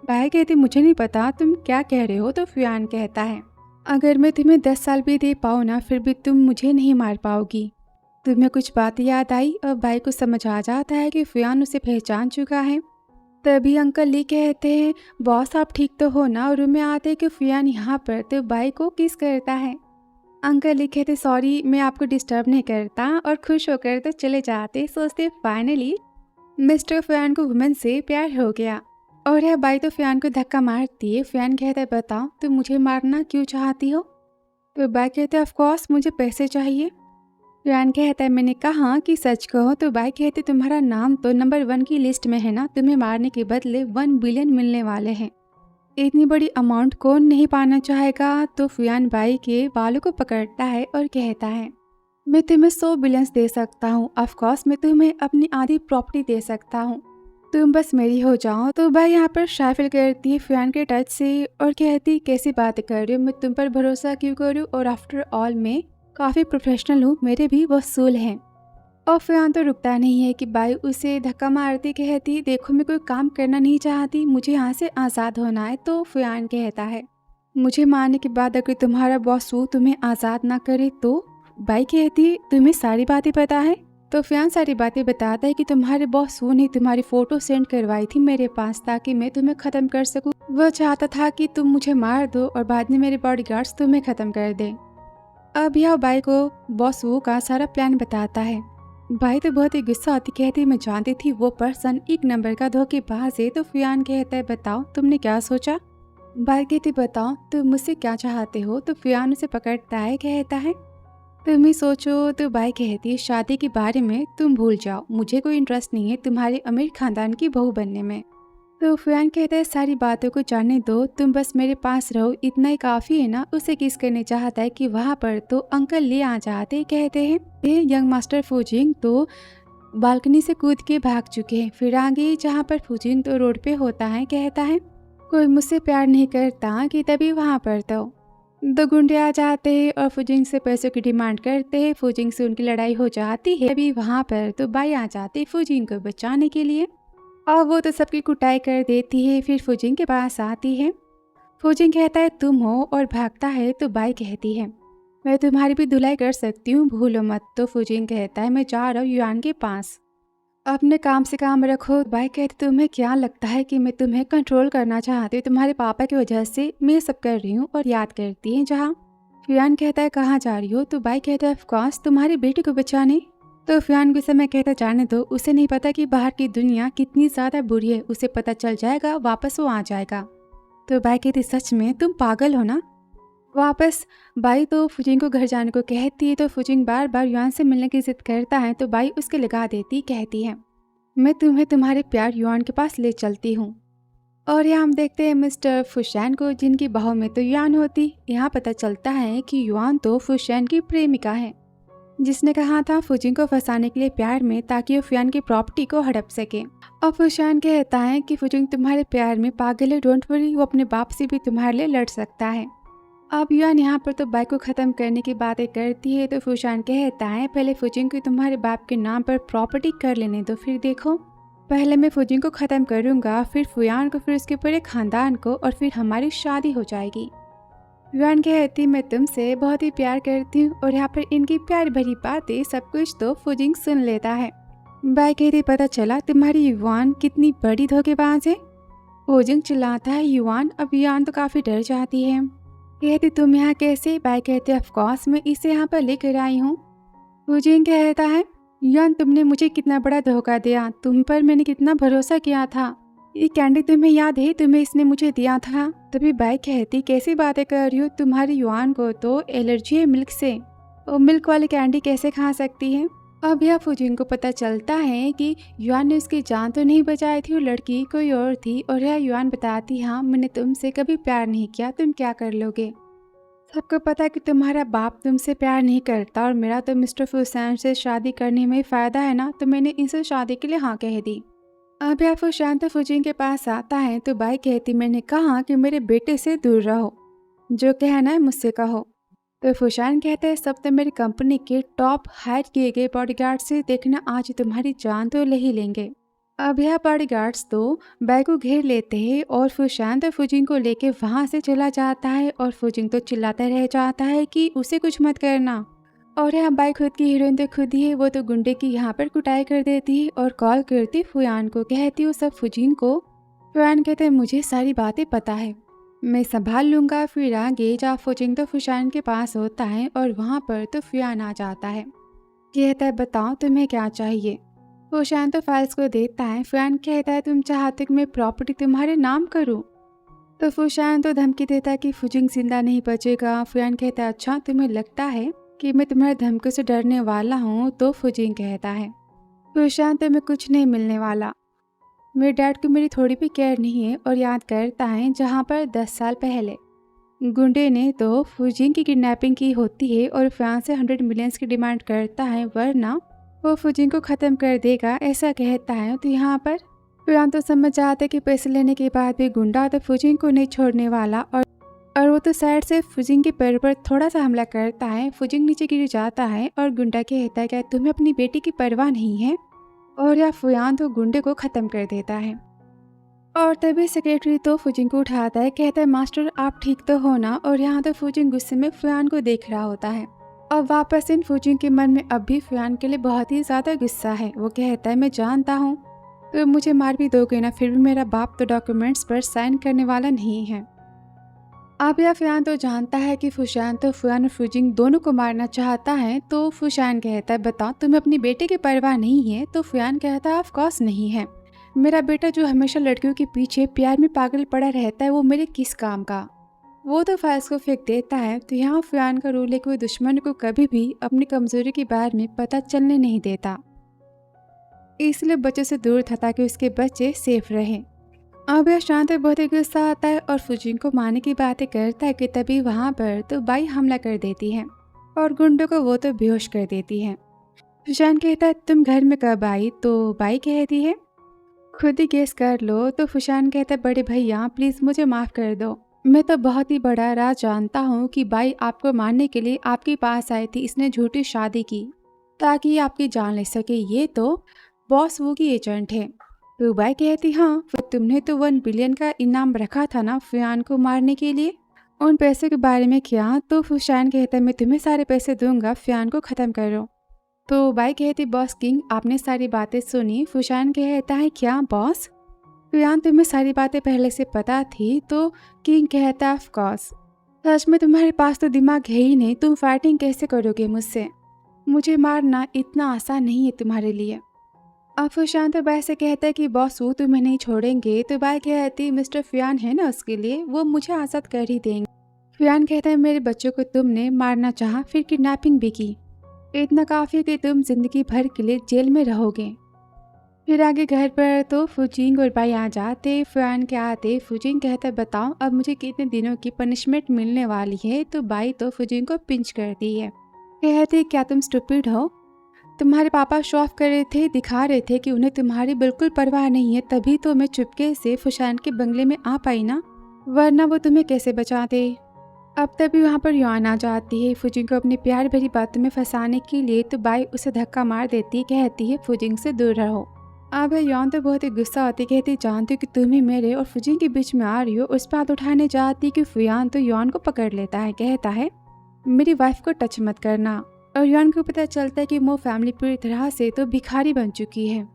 बाई कहती मुझे नहीं पता तुम क्या कह रहे हो। तो फ़ियान कहता है अगर मैं तुम्हें 10 साल भी दे पाऊँ ना, फिर भी तुम मुझे नहीं मार पाओगी। तुम्हें कुछ बात याद आई और बाई को समझ आ जाता है कि फ़ियान उसे पहचान चुका है। तभी अंकल ली कहते हैं बॉस आप ठीक तो हो ना। और रूम में आते कि फ़ियान यहाँ पर तो बाई को किस करता है। अंकल ली कहते सॉरी मैं आपको डिस्टर्ब नहीं करता और खुश होकर तो चले जाते। सोचते फाइनली मिस्टर फ़ियान को वुमेन से प्यार हो गया। और यह बाई तो फ़ियान को धक्का मारती है। फ़ियान कहता है बताओ तुम मुझे मारना क्यों चाहती हो। तो बाई कहते ऑफ कोर्स मुझे पैसे चाहिए। फुयान कहता है मैंने कहा कि सच कहो तो बाई कहते तुम्हारा नाम तो नंबर 1 की लिस्ट में है ना, तुम्हें मारने के बदले 1 बिलियन मिलने वाले हैं। इतनी बड़ी अमाउंट कौन नहीं पाना चाहेगा। तो फुयान बाई के बालों को पकड़ता है और कहता है मैं तुम्हें 100 बिलियंस दे सकता हूँ, ऑफकोर्स मैं तुम्हें अपनी आधी प्रॉपर्टी दे सकता हूँ, तुम बस मेरी हो जाओ। तो बाई यहाँ पर शायफिल करती है फुयान के टच से और कहती कैसी बात कर रही हो, मैं तुम पर भरोसा क्यों करूँ, और आफ्टर ऑल मैं काफ़ी प्रोफेशनल हूँ, मेरे भी वसूल हैं। और फुयान तो रुकता नहीं है कि बाई उसे धक्का मारती कहती देखो मैं कोई काम करना नहीं चाहती, मुझे यहाँ से आज़ाद होना है। तो फुयान कहता है मुझे मारने के बाद अगर तुम्हारा बॉस वो तुम्हें आज़ाद ना करे तो। बाई कहती तुम्हें सारी बातें पता है। तो फुयान सारी बातें बताता है कि तुम्हारे बॉस वो ने तुम्हारी फ़ोटो सेंड करवाई थी मेरे पास ताकि मैं तुम्हें ख़त्म कर सकूँ। वह चाहता था कि तुम मुझे मार दो और बाद में मेरे बॉडीगार्ड्स तुम्हें ख़त्म कर दें। अब यह बाई को बॉस वो का सारा प्लान बताता है। बाई तो बहुत ही गुस्सा होती कहती मैं जानती थी वो पर्सन 1 नंबर का धोखेबाज है। तो फुयान कहता है बताओ तुमने क्या सोचा। बाई कहती बताओ तुम मुझसे क्या चाहते हो। तो फुयान उसे पकड़ता है कहता है तुम ही सोचो। तो बाई कहती है शादी के बारे में तुम भूल जाओ, मुझे कोई इंटरेस्ट नहीं है तुम्हारे अमीर खानदान की बहू बनने में। तो फुयान कहता है सारी बातों को जानने दो, तुम बस मेरे पास रहो, इतना ही काफ़ी है ना। उसे किस करने चाहता है कि वहाँ पर तो अंकल ले आ जाते कहते हैं ये यंग मास्टर फुजिंग तो बालकनी से कूद के भाग चुके हैं। फिर आगे जहाँ पर फुजिंग तो रोड पे होता है कहता है कोई मुझसे प्यार नहीं करता कि तभी वहाँ पर तो 2 गुंडे आ जाते हैं और फुजिंग से पैसों की डिमांड करते हैं। फुजिंग से उनकी लड़ाई हो जाती है। अभी वहाँ पर तो बाई आ जाती है फुजिंग को बचाने के लिए और वो तो सबकी कुटाई कर देती है। फिर फुजिंग के पास आती है। फुजिंग कहता है तुम हो और भागता है। तो बाई कहती है मैं तुम्हारी भी धुलाई कर सकती हूँ, भूलो मत। तो फुजिंग कहता है मैं जा रहा हूँ युआन के पास, अपने काम से काम रखो। बाई कहती तुम्हें क्या लगता है कि मैं तुम्हें कंट्रोल करना चाहती हूँ, तुम्हारे पापा की वजह से मैं सब कर रही हूँ। और याद करती है जहाँ। युआन कहता है कहाँ जा रही हो। तो बाई कहता है ऑफकोर्स तुम्हारी बेटी को बचाने। तो फुयान गुस्से में कहता जाने दो, उसे नहीं पता कि बाहर की दुनिया कितनी ज़्यादा बुरी है, उसे पता चल जाएगा वापस वो आ जाएगा। तो बाई कहती सच में तुम पागल हो ना। वापस बाई तो फुजिंग को घर जाने को कहती है। तो फुजिंग बार बार युआन से मिलने की जिद करता है। तो बाई उसके लगा देती कहती है मैं तुम्हें तुम्हारे प्यार युआन के पास ले चलती हूँ। और यहाँ हम देखते हैं मिस्टर फुशैन को जिनकी बाहों में तो युआन होती। यहाँ पता चलता है कि युआन तो फुशैन की प्रेमिका है जिसने कहा था फुजिंग को फंसाने के लिए प्यार में ताकि वो फुयान की प्रॉपर्टी को हड़प सके। और फुशान कहता है कि फुजिंग तुम्हारे प्यार में पागल है, डोंट वरी, वो अपने बाप से भी तुम्हारे लिए लड़ सकता है। अब युआन यहाँ पर तो बाई को ख़त्म करने की बातें करती है। तो फुशान कहता है पहले फुजिंग को तुम्हारे बाप के नाम पर प्रॉपर्टी कर लेने दो, फिर देखो। पहले मैं फुजिंग को ख़त्म करूँगा, फिर फुयान को, फिर उसके पूरे ख़ानदान को, और फिर हमारी शादी हो जाएगी। युआन कहती मैं तुमसे बहुत ही प्यार करती हूँ। और यहाँ पर इनकी प्यार भरी बातें सब कुछ तो फुजिंग सुन लेता है। बाई कहती पता चला तुम्हारी युआन कितनी बड़ी धोखेबाज है। फुजिंग चिल्लाता है युआन। अब युआन तो काफ़ी डर जाती है। कहती तुम यहाँ कैसे। बाई कहती ऑफकोर्स मैं इसे यहाँ पर लेकर आई हूँ। फुजिंग कहता है युआन तुमने मुझे कितना बड़ा धोखा दिया, तुम पर मैंने कितना भरोसा किया था। ये कैंडी तुम्हें याद है, तुम्हें इसने मुझे दिया था। तभी बाई कहती कैसी बातें कर रही हो, तुम्हारी युआन को तो एलर्जी है मिल्क से, और मिल्क वाली कैंडी कैसे खा सकती है। अब यह फुजिंग को पता चलता है कि युआन ने उसकी जान तो नहीं बचाई थी, वो लड़की कोई और थी। और यह युआन बताती हाँ मैंने तुमसे कभी प्यार नहीं किया, तुम क्या कर लोगे। सबको पता है कि तुम्हारा बाप तुमसे प्यार नहीं करता और मेरा तो मिस्टर फुसैन से शादी करने में फ़ायदा है ना, तो मैंने इनसे शादी के लिए हाँ कह दी। अब यह फुशान तो फुजिंग के पास आता है। तो बाई कहती मैंने कहा कि मेरे बेटे से दूर रहो, जो कहना है मुझसे कहो। तो फुशान कहते हैं सब तो मेरी कंपनी के टॉप हायर किए गए बॉडीगार्ड से, देखना आज तुम्हारी जान तो ले ही लेंगे। अब यह बॉडीगार्ड्स तो बाई को घेर लेते हैं और फुशान तो फुजिंग को लेके वहाँ से चला जाता है। और फुजिंग तो चिल्लाता रह जाता है कि उसे कुछ मत करना। और यहाँ बाई खुद की हीरोइन तो खुद ही है, वो तो गुंडे की यहाँ पर कुटाई कर देती है और कॉल करती फुयान को, कहती वो सब फुजिंग को। फुयान कहते हैं मुझे सारी बातें पता है, मैं संभाल लूँगा। फिर आगे जा फुजिंग तो फुशान के पास होता है और वहाँ पर तो फुयान आ जाता है, कहता है बताओ तुम्हें क्या चाहिए। फुशान तो फाइल्स को देता है। फुयान कहता है तुम चाहते कि मैं प्रॉपर्टी तुम्हारे नाम करूँ। तो फुशान तो धमकी देता है कि फुजिंग जिंदा नहीं बचेगा। फुयान कहता है अच्छा तुम्हें लगता है कि मैं तुम्हारे धमकियों से डरने वाला हूँ, तो फुजिंग कहता है फुशान तुम्हें कुछ नहीं मिलने वाला। मेरे डैड को मेरी थोड़ी भी केयर नहीं है और याद करता है जहाँ पर 10 साल पहले गुंडे ने तो फुजिंग की किडनैपिंग की होती है और फ्रांस से 100 मिलियंस की डिमांड करता है, वरना वो फुजिंग को ख़त्म कर देगा, ऐसा कहता है। तो यहाँ पर फ्रांस तो समझ जाता है कि पैसे लेने के बाद भी गुंडा तो फुजिंग को नहीं छोड़ने वाला, और वो तो साइड से फुजिंग के पैर पर थोड़ा सा हमला करता है। फुजिंग नीचे गिर जाता है और गुंडा कहता है क्या तुम्हें अपनी बेटी की परवाह नहीं है, और या फुयान तो गुंडे को ख़त्म कर देता है। और तभी सेक्रेटरी तो फुजिंग को उठाता है, कहता है मास्टर आप ठीक तो हो ना। और यहाँ तो फुजिंग गुस्से में फुयान को देख रहा होता है। और वापस इन फुजिंग के मन में अब भी फुयान के लिए बहुत ही ज़्यादा गुस्सा है। वो कहता है मैं जानता हूँ तो मुझे मार भी दोगे ना, फिर भी मेरा बाप तो डॉक्यूमेंट्स पर साइन करने वाला नहीं है। अब यह फुयान तो जानता है कि फुशान तो फुयान और फुजिंग दोनों को मारना चाहता है। तो फुशान कहता है बताओ तुम्हें अपनी बेटे की परवाह नहीं है। तो फुयान कहता है ऑफ कोर्स नहीं है, मेरा बेटा जो हमेशा लड़कियों के पीछे प्यार में पागल पड़ा रहता है वो मेरे किस काम का। वो तो फाइल्स को फेंक देता है। तो यहाँ फुयान का रूल है कि वो दुश्मन को कभी भी अपनी कमजोरी के बारे में पता चलने नहीं देता, इसलिए बच्चों से दूर था ताकि उसके बच्चे सेफ रहें। अब यह शांत बहुत ही गुस्सा आता है और फुजिंग को मारने की बातें करता है कि तभी वहाँ पर तो बाई हमला कर देती है और गुंडों को वो तो बेहोश कर देती है। फुशान कहता है तुम घर में कब आई। तो बाई कहती है खुद ही गेस कर लो। तो फुशान कहता है बड़े भैया प्लीज़ मुझे माफ़ कर दो, मैं तो बहुत ही बड़ा राज जानता हूँ कि बाई आपको मारने के लिए आपके पास आई थी। इसने झूठी शादी की ताकि ये आपकी जान ले सके, ये तो बॉस वो की एजेंट है। तो बाई कहती हाँ फिर तुमने तो 1 बिलियन का इनाम रखा था ना फुयान को मारने के लिए, उन पैसों के बारे में क्या। तो फुशान कहता है मैं तुम्हें सारे पैसे दूंगा, फुयान को ख़त्म करो। तो बाई कहती बॉस किंग आपने सारी बातें सुनी। फुशान कहता है क्या बॉस, फुयान तुम्हें सारी बातें पहले से पता थी। तो किंग कहता ऑफ कोर्स, सच में तुम्हारे पास तो दिमाग है ही नहीं, तुम फाइटिंग कैसे करोगे मुझसे, मुझे मारना इतना आसान नहीं है तुम्हारे लिए। अब फुशान तो बाई से कहता है कि बॉस वो तुम्हें नहीं छोड़ेंगे। तो बाई कहती मिस्टर फुयान है ना उसके लिए, वो मुझे आज़ाद कर ही देंगे। फुयान कहता है मेरे बच्चों को तुमने मारना चाहा फिर किडनैपिंग भी की, इतना काफ़ी कि तुम जिंदगी भर के लिए जेल में रहोगे। फिर आगे घर पर तो फुजिंग और बाई आ जाते। फुयान के आते फुजिंग कहता है बताओ अब मुझे कितने दिनों की पनिशमेंट मिलने वाली है। तो बाई तो फुजिंग को पिंच करती है, कहते क्या तुम स्टूपिड हो, तुम्हारे पापा शो ऑफ कर रहे थे, दिखा रहे थे कि उन्हें तुम्हारी बिल्कुल परवाह नहीं है, तभी तो मैं चुपके से फुशान के बंगले में आ पाई ना, वरना वो तुम्हें कैसे बचाते। अब तभी वहाँ पर युआन आ जाती है फुजिंग को अपनी प्यार भरी बातों में फंसाने के लिए। तो बाई उसे धक्का मार देती, कहती है फुजिंग से दूर रहो। अब युआन तो बहुत ही गुस्सा होती, कहती जानती हूँ कि तुम ही मेरे और फुजिंग के बीच में आ रही हो। उस पर हाथ उठाने जाती कि फुयान तो युआन को पकड़ लेता है, कहता है मेरी वाइफ को टच मत करना। और युआन को पता चलता है कि वो फैमिली पूरी तरह से तो भिखारी बन चुकी है।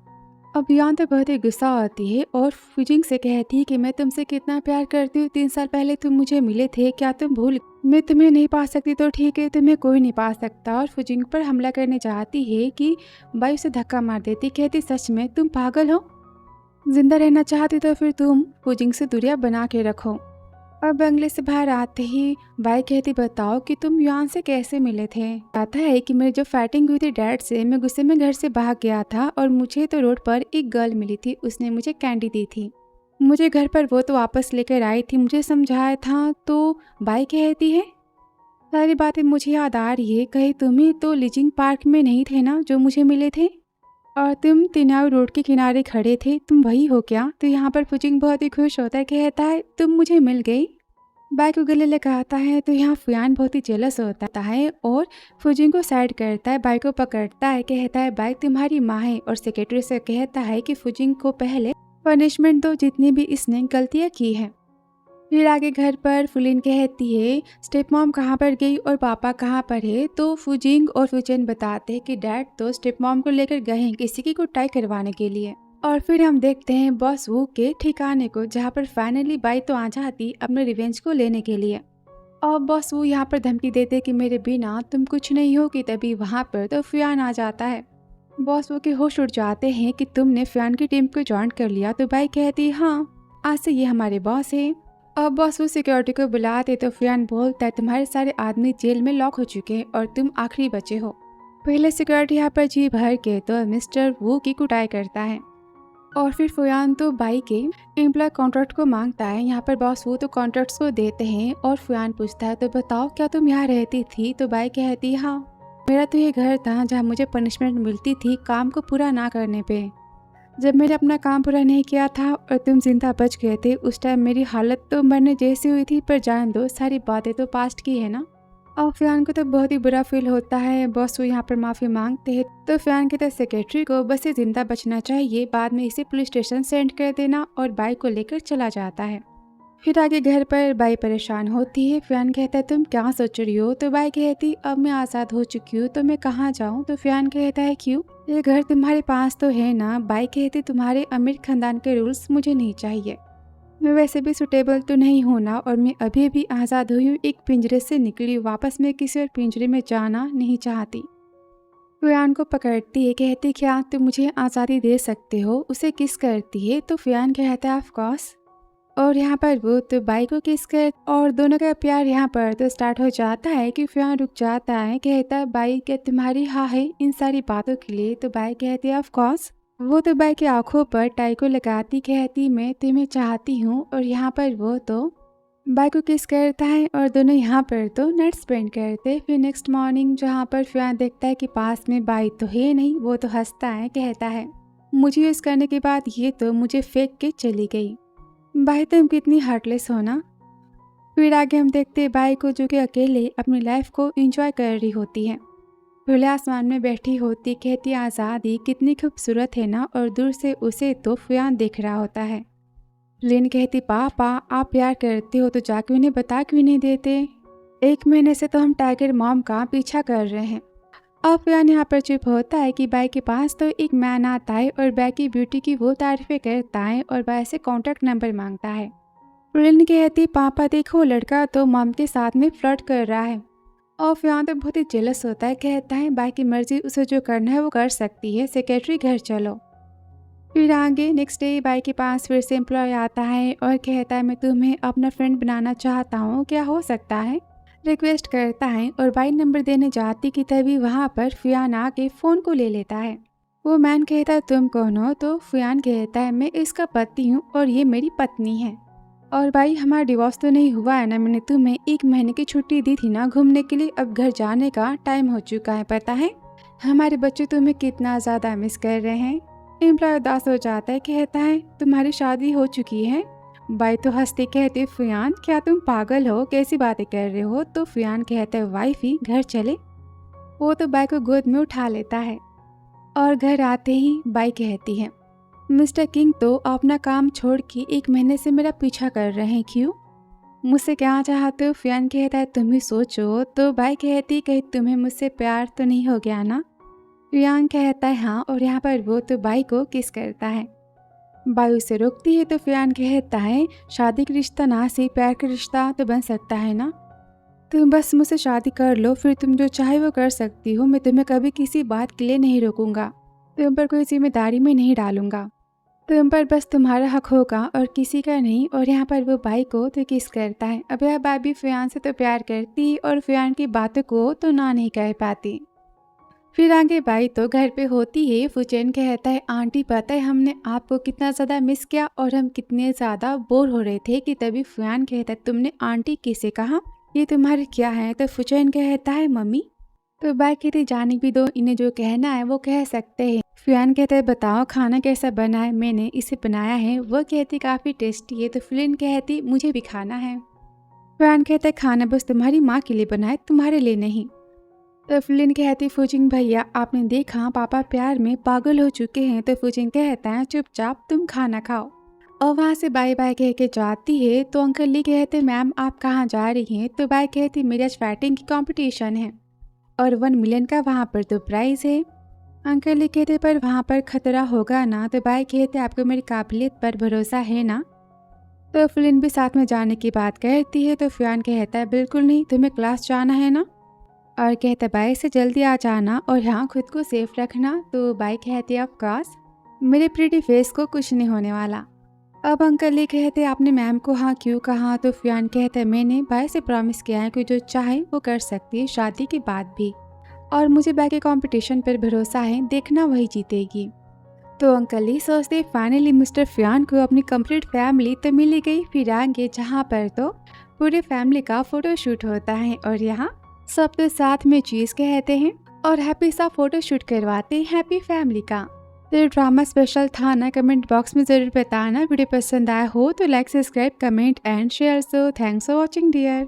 अब युआन तो बहुत ही गुस्सा होती है और फुजिंग से कहती है कि मैं तुमसे कितना प्यार करती हूँ, 3 साल पहले तुम मुझे मिले थे, क्या तुम भूल, मैं तुम्हें नहीं पा सकती तो ठीक है, तुम्हें कोई नहीं पा सकता। और फुजिंग पर हमला करने जाती है कि बाई उसे धक्का मार देती, कहती सच में तुम पागल हो, जिंदा रहना चाहती तो फिर तुम फुजिंग से दूरियां बना के रखो। और बंगले से बाहर आते ही बाई कहती बताओ कि तुम युआन से कैसे मिले थे। कहता है कि मेरी जो फाइटिंग हुई थी डैड से, मैं गुस्से में घर से भाग गया था और मुझे तो रोड पर एक गर्ल मिली थी, उसने मुझे कैंडी दी थी, मुझे घर पर वो तो वापस लेकर आई थी, मुझे समझाया था। तो बाई कहती है सारी बातें मुझे याद आ रही है, कहीं तुम ही तो लीजिंग पार्क में नहीं थे ना जो मुझे मिले थे, और तुम तिनाव रोड के किनारे खड़े थे, तुम वही हो क्या। तो यहाँ पर फुजिंग बहुत ही खुश होता है, कहता है तुम मुझे मिल गई, बाई को गले लगाता है। तो यहाँ फुयान बहुत ही जेलस होता है और फुजिंग को साइड करता है, बाई को पकड़ता है, कहता है बाई तुम्हारी माँ है। और सेक्रेटरी से कहता है कि फुजिंग को पहले पनिशमेंट दो जितनी भी इसने गलतियाँ की हैं। फिर आगे घर पर फुलिन कहती है स्टेप मॉम कहाँ पर गई और पापा कहाँ पर है। तो फुजिंग और फुचेन बताते हैं कि डैड तो स्टेप मॉम को लेकर गए हैं किसी की कुटाई करवाने के लिए। और फिर हम देखते हैं बॉस वू के ठिकाने को, जहाँ पर फाइनली बाई तो आ जाती अपने रिवेंज को लेने के लिए। और बॉस वू यहाँ पर धमकी देते कि मेरे बिना तुम कुछ नहीं हो कि तभी वहाँ पर तो फुयान आ जाता है। बॉस वू के होश उड़ जाते हैं कि तुमने फुयान की टीम को ज्वाइन कर लिया। तो बाई कहती हाँ आज से ये हमारे बॉस है। अब बॉस वो सिक्योरिटी को बुलाते तो फुयान बोलता है तुम्हारे सारे आदमी जेल में लॉक हो चुके हैं और तुम आखिरी बचे हो। पहले सिक्योरिटी यहाँ पर जी भर के तो मिस्टर वू की कुटाई करता है और फिर फुयान तो बाई के एम्प्लॉय कॉन्ट्रैक्ट को मांगता है। यहाँ पर बॉस वो तो कॉन्ट्रैक्ट्स को देते हैं और फुयान पूछता है तो बताओ क्या तुम यहाँ रहती थी? तो बाई कहती हाँ, मेरा तो ये घर था जहाँ मुझे पनिशमेंट मिलती थी काम को पूरा ना करने पे। जब मैंने अपना काम पूरा नहीं किया था और तुम जिंदा बच गए थे उस टाइम मेरी हालत तो मरने जैसी हुई थी, पर जान दो सारी बातें तो पास्ट की है ना। और फयान को तो बहुत ही बुरा फील होता है। बॉस वो यहाँ पर माफ़ी मांगते हैं तो फयान कहता है सेक्रेटरी को बस ये जिंदा बचना चाहिए, बाद में इसे पुलिस स्टेशन सेंड कर देना, और बाई को लेकर चला जाता है। फिर आगे घर पर बाई परेशान होती है। फयान कहता है तुम क्या सोच रही हो? तो बाई कहती अब मैं आज़ाद हो चुकी हूँ तो मैं कहाँ जाऊँ? तो फयान कहता है क्यों, ये घर तुम्हारे पास तो है ना। बाई कहती तुम्हारे अमीर खानदान के रूल्स मुझे नहीं चाहिए, मैं वैसे भी सुटेबल तो नहीं हूँ ना, और मैं अभी भी आज़ाद हुई हूँ, एक पिंजरे से निकली, वापस मैं किसी और पिंजरे में जाना नहीं चाहती। फयान को पकड़ती है, कहती क्या तुम मुझे आज़ादी दे सकते हो? उसे किस करती है तो फयान कहता है ऑफ कोर्स, और यहाँ पर वो तो बाई को किस कर, और दोनों का प्यार यहाँ पर तो स्टार्ट हो जाता है कि फयान रुक जाता है, कहता है बाई क्या तुम्हारी हाँ है इन सारी बातों के लिए? तो बाई कहती है ऑफ कोर्स। वो तो बाई की आंखों पर टाई को लगाती कहती मैं तुम्हें चाहती हूँ, और यहाँ पर वो तो बाई को किस करता है और दोनों यहाँ पर तो नाइट स्पेंड करते। फिर नेक्स्ट मॉर्निंग जहाँ पर फयान देखता है कि पास में बाई तो है नहीं, वो तो हंसता है, कहता है मुझे यूज़ करने के बाद ये तो मुझे फेंक के चली गई। बाई तुम कितनी हार्टलेस हो ना। फिर आगे हम देखते हैं बाई को जो कि अकेले अपनी लाइफ को एंजॉय कर रही होती है, खुले आसमान में बैठी होती, कहती आज़ादी कितनी खूबसूरत है ना, और दूर से उसे तो फयान देख रहा होता है। लिन कहती पापा आप प्यार करते हो तो जाके उन्हें बता क्यों नहीं देते? 1 महीने से तो हम टाइगर मॉम का पीछा कर रहे हैं। अब फयान यहाँ पर चुप होता है कि बाई के पास तो एक मैन आता है और बाई की ब्यूटी की वो तारीफें करता है और बाई से कॉन्टैक्ट नंबर मांगता है। लिन कहती पापा देखो लड़का तो मॉम के साथ में फ्लर्ट कर रहा है, और फयान तो बहुत ही जेलस होता है, कहता है बाई की मर्जी, उसे जो करना है वो कर सकती है, सेक्रेटरी घर चलो। फिर आगे नेक्स्ट डे बाई के पास फिर से एम्प्लॉय आता है और कहता है मैं तुम्हें अपना फ्रेंड बनाना चाहता हूँ, क्या हो सकता है? रिक्वेस्ट करता है और बाई नंबर देने जाती कि तभी वहाँ पर फयान आके फ़ोन को ले लेता है। वो मैन कहता है तुम कौन हो? तो फयान कहता है मैं इसका पति हूँ और ये मेरी पत्नी है, और भाई हमारा डिवोर्स तो नहीं हुआ है ना, मैंने तुम्हें 1 महीने की छुट्टी दी थी ना घूमने के लिए, अब घर जाने का टाइम हो चुका है, पता है हमारे बच्चे तुम्हें कितना ज़्यादा मिस कर रहे हैं। एम्प्लॉय उदास हो जाता है, कहता है तुम्हारी शादी हो चुकी है? बाई तो हंसते कहते फयान क्या तुम पागल हो, कैसी बातें कर रहे हो? तो फयान कहता है वाइफी घर चले। वो तो बाई को गोद में उठा लेता है, और घर आते ही बाई कहती है मिस्टर किंग तो अपना काम छोड़ के 1 महीने से मेरा पीछा कर रहे हैं, क्यों? मुझसे क्या चाहते हो? फयान कहता है तुम ही सोचो। तो बाई कहती कहीं तुम्हें मुझसे प्यार तो नहीं हो गया ना? फयान कहता है हाँ, और यहाँ पर वो तो बाई को किस करता है। बाई उसे रोकती है तो फयान कहता है शादी का रिश्ता ना से प्यार का रिश्ता तो बन सकता है ना, तुम बस मुझसे शादी कर लो, फिर तुम जो चाहे वो कर सकती हो, मैं तुम्हें कभी किसी बात के लिए नहीं रोकूंगा, तुम पर कोई जिम्मेदारी में नहीं डालूंगा, तुम पर बस तुम्हारा हक होगा और किसी का नहीं। और यहाँ पर वो बाई को तो किस करता है। अब यह बाई भी फयान से तो प्यार करती और फयान की बातों को तो ना नहीं कह पाती। फिर आगे बाई तो घर पे होती है। फुचेन कहता है आंटी पता है हमने आपको कितना ज़्यादा मिस किया और हम कितने ज़्यादा बोर हो रहे थे, कि तभी फयान कहता है तुमने आंटी किसे कहा, ये तुम्हारे क्या है? तो फुचेन कहता है मम्मी। तो बाई कहती जाने भी दो, इन्हें जो कहना है वो कह सकते हैं। फयान कहता है बताओ खाना कैसा बना है, मैंने इसे बनाया है। वो कहती काफ़ी टेस्टी है। तो फिलिन कहती मुझे भी खाना है। फयान कहता है खाना बस तुम्हारी माँ के लिए बनाए, तुम्हारे लिए नहीं। तो फिलिन कहती फुचिंग भैया आपने देखा पापा प्यार में पागल हो चुके हैं। तो फुचिंग कहता है चुपचाप तुम खाना खाओ, और वहाँ से बाय बाय कह के जाती है। तो अंकल ली कहते मैम आप कहाँ जा रही हैं? तो बाय कहती मेरी आज फाइटिंग की कंपटीशन है और 1 मिलियन का वहाँ पर तो प्राइज़ है। अंकल ली कहते पर वहाँ पर खतरा होगा ना? तो बाय कहते आपको मेरी काबिलियत पर भरोसा है ना? तो फिलिन भी साथ में जाने की बात कहती है। तो फयान कहता है बिल्कुल नहीं, तुम्हें क्लास जाना है ना, और कहता बाई से जल्दी आ जाना और यहाँ खुद को सेफ रखना। तो बाई कहती है ऑफ कोर्स, मेरे प्रीटी फेस को कुछ नहीं होने वाला। अब अंकल ये कहते आपने मैम को हाँ क्यों कहा, तो फियान कहता है मैंने भाई से प्रॉमिस किया है कि जो चाहे वो कर सकती है शादी के बाद भी, और मुझे बाकी कंपटीशन पर भरोसा है, देखना वही जीतेगी। तो अंकल ही सोचते फाइनली मिस्टर फियान को अपनी कंप्लीट फैमिली तो मिली गई फिरांग के, जहाँ पर तो पूरे फैमिली का फोटो शूट होता है और यहाँ सब तो साथ में चीज कहते हैं और हैप्पी सा फोटो शूट करवाते हैं हैप्पी फैमिली का। तो ड्रामा स्पेशल था ना, कमेंट बॉक्स में जरूर बताना। वीडियो पसंद आया हो तो like, subscribe, comment and share. So thanks for watching dear.